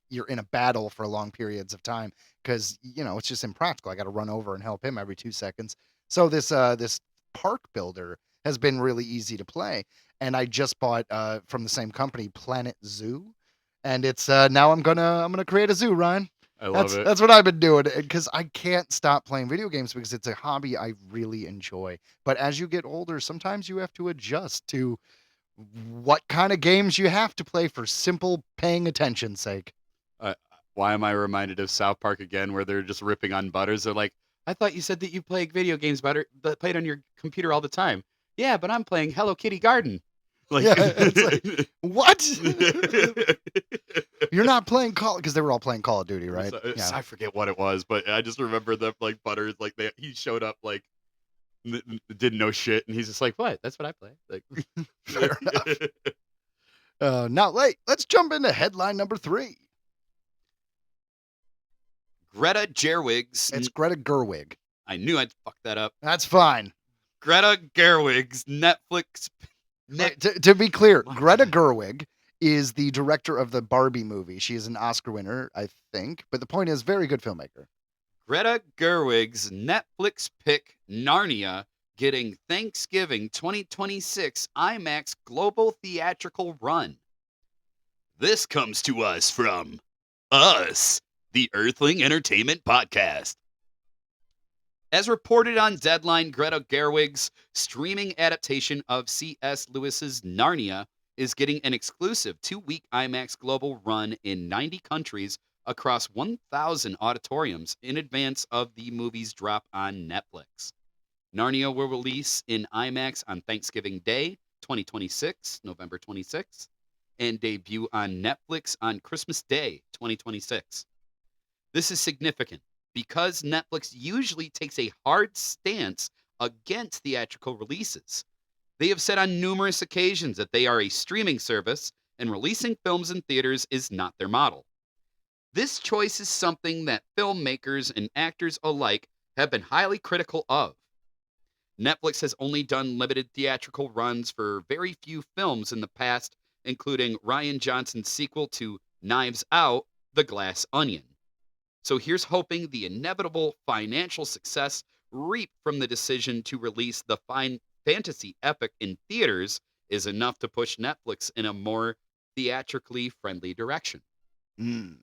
you're in a battle for long periods of time because it's just impractical. I got to run over and help him every 2 seconds. So this park builder has been really easy to play, and I just bought from the same company, Planet Zoo, and it's now I'm gonna create a zoo, Ryan. I love it. That's what I've been doing because I can't stop playing video games because it's a hobby I really enjoy. But as you get older, sometimes you have to adjust to what kind of games you have to play for simple paying attention's sake. Why am I reminded of South Park again, where they're just ripping on Butters? They're like, I thought you said that you play video games, but played on your computer all the time. Yeah, but I'm playing Hello Kitty Garden. Like, Yeah, it's like, what? You're not playing because they were all playing Call of Duty, right? So, I forget what it was, but I just remember them like Butters, like he showed up like didn't know shit, and he's just like, "What? That's what I play." Like, Fair enough. Not late. Let's jump into headline number 3. Greta Gerwig's. It's Greta Gerwig. I knew I'd fuck that up. That's fine. Greta Gerwig's Netflix. To be clear, Greta Gerwig is the director of the Barbie movie. She is an Oscar winner, I think. But the point is, very good filmmaker. Greta Gerwig's Netflix pick Narnia getting Thanksgiving 2026 IMAX global theatrical run. This comes to us from us, the Earthling Entertainment podcast. As reported on Deadline, Greta Gerwig's streaming adaptation of C.S. Lewis's Narnia is getting an exclusive 2-week IMAX global run in 90 countries across 1,000 auditoriums in advance of the movie's drop on Netflix. Narnia will release in IMAX on Thanksgiving Day, 2026, November 26th, and debut on Netflix on Christmas Day, 2026. This is significant because Netflix usually takes a hard stance against theatrical releases. They have said on numerous occasions that they are a streaming service and releasing films in theaters is not their model. This choice is something that filmmakers and actors alike have been highly critical of. Netflix has only done limited theatrical runs for very few films in the past, including Rian Johnson's sequel to Knives Out, The Glass Onion. So here's hoping the inevitable financial success reaped from the decision to release the fantasy epic in theaters is enough to push Netflix in a more theatrically friendly direction. Mm.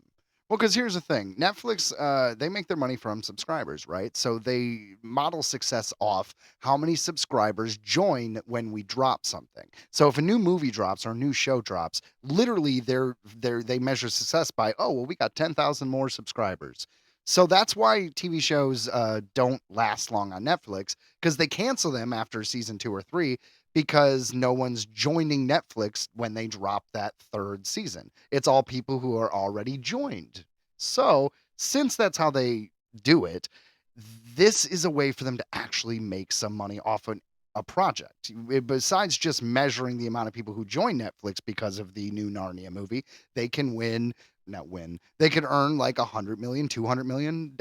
Well, because here's the thing. Netflix, they make their money from subscribers, right? So they model success off how many subscribers join when we drop something. So if a new movie drops or a new show drops, literally they measure success by, oh, well, we got 10,000 more subscribers. So that's why TV shows don't last long on Netflix, because they cancel them after season 2 or 3 because no one's joining Netflix when they drop that third season. It's all people who are already joined. So, since that's how they do it, this is a way for them to actually make some money off a project. Besides just measuring the amount of people who join Netflix because of the new Narnia movie, they can they could earn like $100 million, $200 million,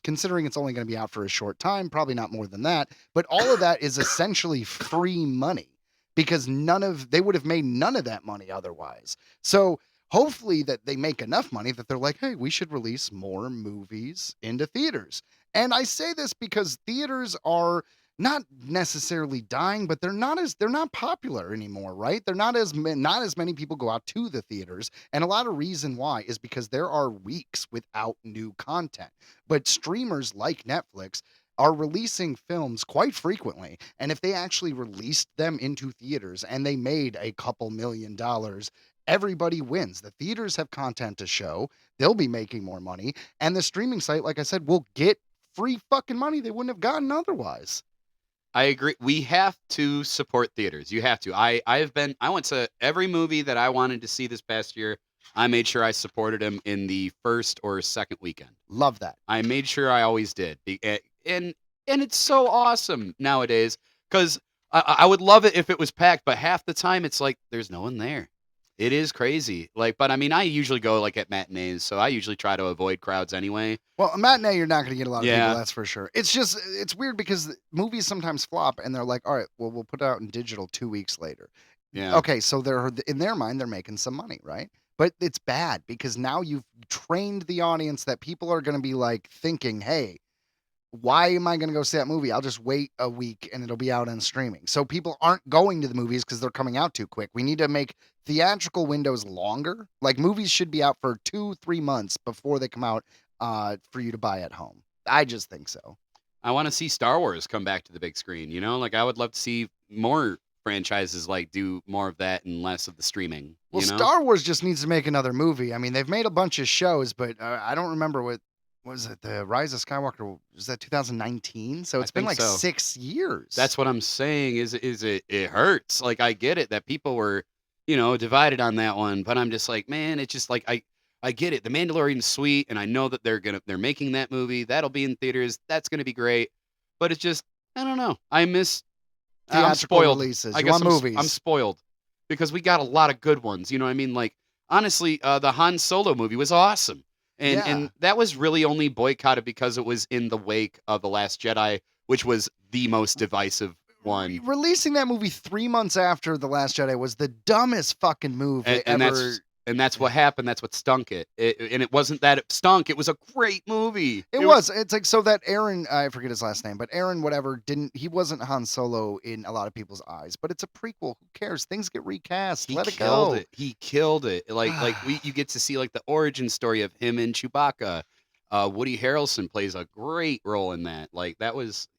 considering it's only going to be out for a short time, probably not more than that. But all of that is essentially free money because they would have made none of that money otherwise. So hopefully that they make enough money that they're like, hey, we should release more movies into theaters. And I say this because theaters are not necessarily dying, but they're not popular anymore, right? They're not as many people go out to the theaters, and a lot of reason why is because there are weeks without new content. But streamers like Netflix are releasing films quite frequently, and if they actually released them into theaters and they made a couple $1,000,000, everybody wins. The theaters have content to show, they'll be making more money, and the streaming site, like I said, will get free fucking money they wouldn't have gotten otherwise. I agree. We have to support theaters. You have to. I went to every movie that I wanted to see this past year. I made sure I supported them in the first or second weekend. Love that. I made sure I always did. And it's so awesome nowadays because I would love it if it was packed, but half the time it's like there's no one there. It is crazy. But I mean, I usually go like at matinees, so I usually try to avoid crowds anyway. Well, a matinee, you're not going to get a lot of people, that's for sure. It's weird because movies sometimes flop and they're like, all right, well, we'll put it out in digital 2 weeks later. Yeah. Okay, so in their mind, they're making some money, right? But it's bad because now you've trained the audience that people are going to be like thinking, hey, why am I going to go see that movie? I'll just wait a week and it'll be out on streaming. So people aren't going to the movies because they're coming out too quick. We need to make theatrical windows longer. Like movies should be out for 2-3 months before they come out for you to buy at home. I just think so. I want to see Star Wars come back to the big screen. Like I would love to see more franchises like do more of that and less of the streaming. Well, Star Wars just needs to make another movie. I mean, they've made a bunch of shows, but I don't remember what was it, the Rise of Skywalker? Was that 2019? So it's been like 6 years. That's what I'm saying. Is it hurts. Like I get it that people were, divided on that one, but I'm just like, man, it's just like I get it. The Mandalorian's sweet, and I know that they're making that movie. That'll be in theaters. That's gonna be great. But it's just I don't know. I miss I'm spoiled. Releases. I guess movies. I'm spoiled because we got a lot of good ones. You know what I mean? Like honestly, the Han Solo movie was awesome. And that was really only boycotted because it was in the wake of The Last Jedi, which was the most divisive one. Releasing that movie 3 months after The Last Jedi was the dumbest fucking move ever. And that's what happened. That's what stunk it. And it wasn't that it stunk. It was a great movie. It was. It's like, so that Aaron, I forget his last name, but Aaron whatever, he wasn't Han Solo in a lot of people's eyes. But it's a prequel. Who cares? Things get recast. Let it go. He killed it. You get to see like the origin story of him and Chewbacca. Woody Harrelson plays a great role in that.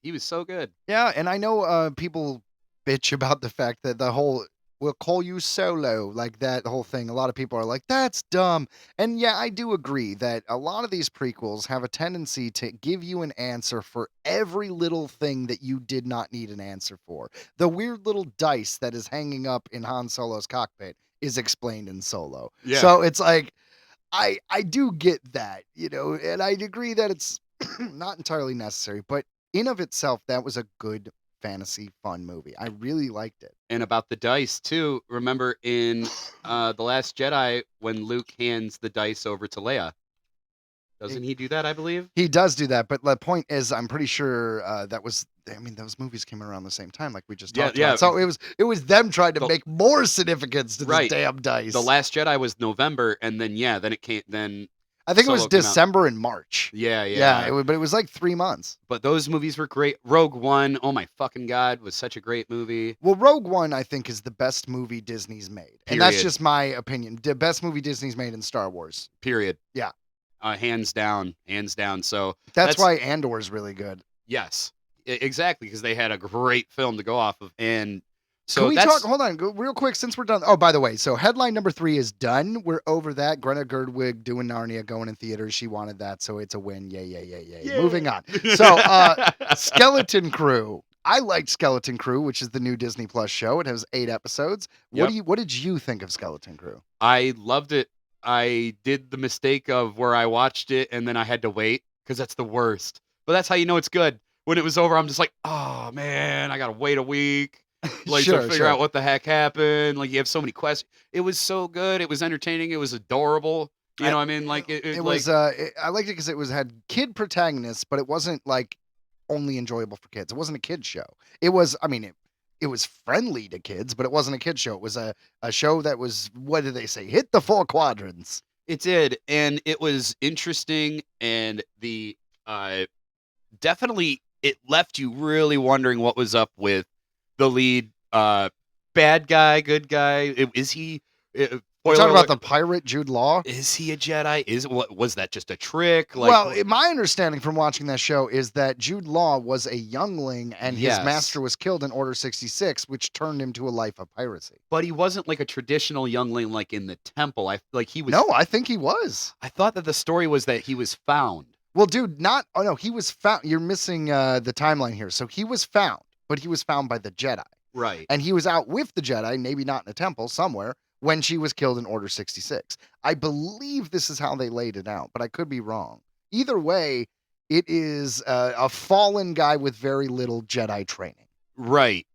He was so good. Yeah, and I know people bitch about the fact that the whole we'll call you Solo, like that whole thing. A lot of people are like, that's dumb. And yeah, I do agree that a lot of these prequels have a tendency to give you an answer for every little thing that you did not need an answer for. The weird little dice that is hanging up in Han Solo's cockpit is explained in Solo. Yeah. So it's like, I do get that, and I agree that it's not entirely necessary, but in of itself, that was a good fantasy fun movie. I really liked it. And about the dice too. Remember in The Last Jedi when Luke hands the dice over to Leia, Doesn't he do that, I believe? He does do that, but the point is, I'm pretty sure that was. I mean, those movies came around the same time, like we just talked about. So it was them trying to make more significance to this damn dice. The Last Jedi was November, and then then it came. Then I think it was December and March. Yeah. But it was like 3 months. But those movies were great. Rogue One, oh my fucking God, was such a great movie. Well, Rogue One, I think, is the best movie Disney's made, and that's just my opinion. The best movie Disney's made in Star Wars. Period. Yeah. Hands down. So that's why Andor is really good. Yes, exactly, because they had a great film to go off of. And so can we talk? Hold on, real quick, since we're done. Oh, by the way, so headline number 3 is done. We're over that. Greta Gerwig doing Narnia, going in theaters. She wanted that, so it's a win. Yay. Moving on. So, Skeleton Crew. I liked Skeleton Crew, which is the new Disney Plus show. It has 8 episodes. What did you think of Skeleton Crew? I loved it. I did the mistake of where I watched it and then I had to wait because that's the worst. But that's how you know it's good. When it was over, I'm just like, oh man, I gotta wait a week, like to figure out what the heck happened. Like you have so many questions. It was so good. It was entertaining. It was adorable. You know what I mean? Like it was. I liked it because it had kid protagonists, but it wasn't like only enjoyable for kids. It wasn't a kid show. It was. I mean, it was friendly to kids, but it wasn't a kid show. It was a show that was, what did they say? Hit the 4 quadrants. It did, and it was interesting, and the definitely it left you really wondering what was up with the lead bad guy, good guy. Is he? We're talking about the pirate Jude Law. Is he a Jedi? Was that just a trick? Well, my understanding from watching that show is that Jude Law was a youngling, and his master was killed in Order 66, which turned him to a life of piracy. But he wasn't like a traditional youngling, like in the temple. He was. No, I think he was. I thought that the story was that he was found. Well, dude, oh no, he was found. You're missing the timeline here. So he was found, but he was found by the Jedi. Right. And he was out with the Jedi, maybe not in a temple, somewhere, when she was killed in Order 66. I believe this is how they laid it out, but I could be wrong. Either way, it is a fallen guy with very little Jedi training. Right.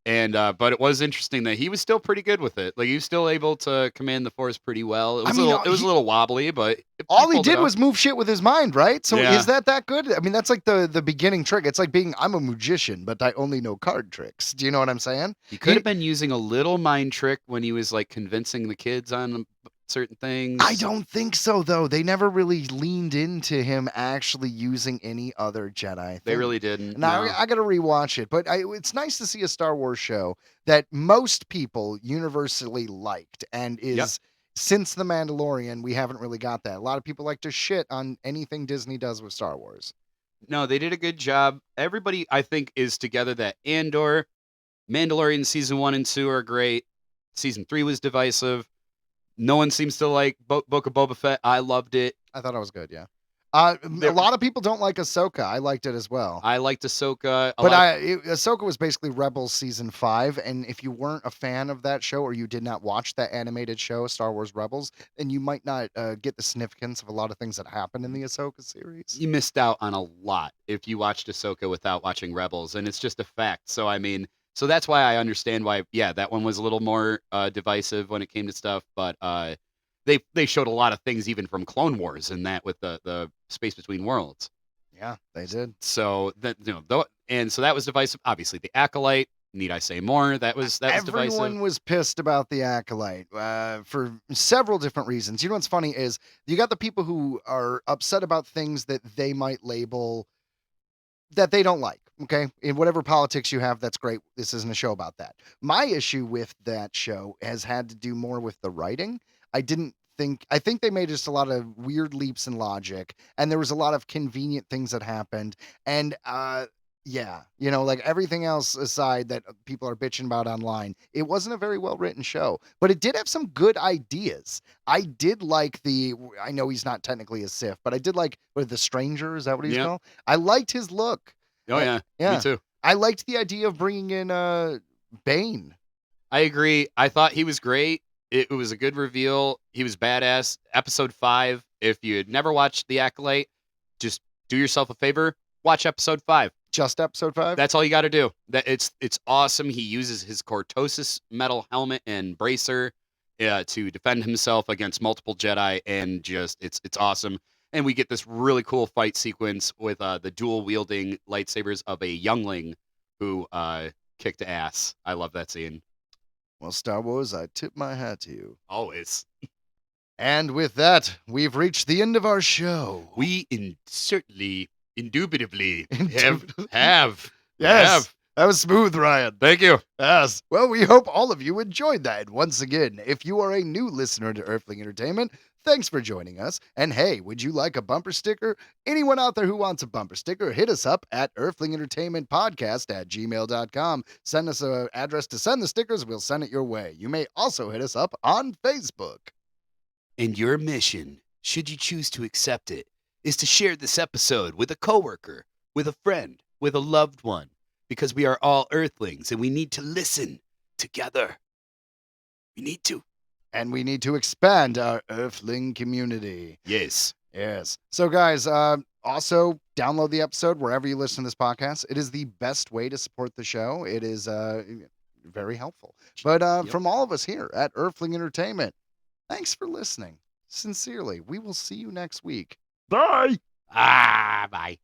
And but it was interesting that he was still pretty good with it. Like he was still able to command the Force pretty well. It was a little wobbly, but all he did was move shit with his mind, right? So is that good? I mean, that's like the beginning trick. It's like I'm a magician, but I only know card tricks. Do you know what I'm saying? He could have been using a little mind trick when he was like convincing the kids on certain things. I don't think so, though. They never really leaned into him actually using any other Jedi. They really didn't. Now, I got to rewatch it, but it's nice to see a Star Wars show that most people universally liked and is, since The Mandalorian, we haven't really got that. A lot of people like to shit on anything Disney does with Star Wars. No, they did a good job. Everybody, I think, is together that Andor, Mandalorian season 1 and 2 are great. Season 3 was divisive. No one seems to like Book of Boba Fett. I loved it. I thought it was good, yeah. A lot of people don't like Ahsoka. I liked it as well. I liked Ahsoka. Ahsoka was basically Rebels season 5, and if you weren't a fan of that show or you did not watch that animated show, Star Wars Rebels, then you might not get the significance of a lot of things that happened in the Ahsoka series. You missed out on a lot if you watched Ahsoka without watching Rebels, and it's just a fact. So, I mean... So that's why I understand why, that one was a little more divisive when it came to stuff. But they showed a lot of things even from Clone Wars in that with the space between worlds. Yeah, they did. So that and so that was divisive. Obviously, the Acolyte. Need I say more? That was divisive. Everyone was pissed about the Acolyte for several different reasons. You know what's funny is you got the people who are upset about things that they might label that they don't like. Okay. In whatever politics you have, that's great. This isn't a show about that. My issue with that show has had to do more with the writing. I think they made just a lot of weird leaps in logic, and there was a lot of convenient things that happened. And, like everything else aside that people are bitching about online, it wasn't a very well written show, but it did have some good ideas. I did like I know he's not technically a Sith, but I did like the Stranger. Is that what he's called? I liked his look. Oh, yeah. Me too. I liked the idea of bringing in Bane. I agree. I thought he was great. It was a good reveal. He was badass. Episode 5. If you had never watched The Acolyte, just do yourself a favor. Watch episode 5. Just episode 5? That's all you got to do. It's awesome. He uses his cortosis metal helmet and bracer to defend himself against multiple Jedi, and just it's awesome. And we get this really cool fight sequence with the dual wielding lightsabers of a youngling who kicked ass. I love that scene. Well, Star Wars, I tip my hat to you. Always. And with that, we've reached the end of our show. We certainly, indubitably, Indubitably. have. Yes. That was smooth, Ryan. Thank you. Yes. Well, we hope all of you enjoyed that. And once again, if you are a new listener to Earthling Entertainment, thanks for joining us. And hey, would you like a bumper sticker? Anyone out there who wants a bumper sticker, hit us up at earthlingentertainmentpodcast@gmail.com. Send us an address to send the stickers. We'll send it your way. You may also hit us up on Facebook. And your mission, should you choose to accept it, is to share this episode with a coworker, with a friend, with a loved one. Because we are all Earthlings and we need to listen together. We need to. And we need to expand our Earthling community. Yes. Yes. So, guys, also download the episode wherever you listen to this podcast. It is the best way to support the show. It is very helpful. But from all of us here at Earthling Entertainment, thanks for listening. Sincerely, we will see you next week. Bye. Bye.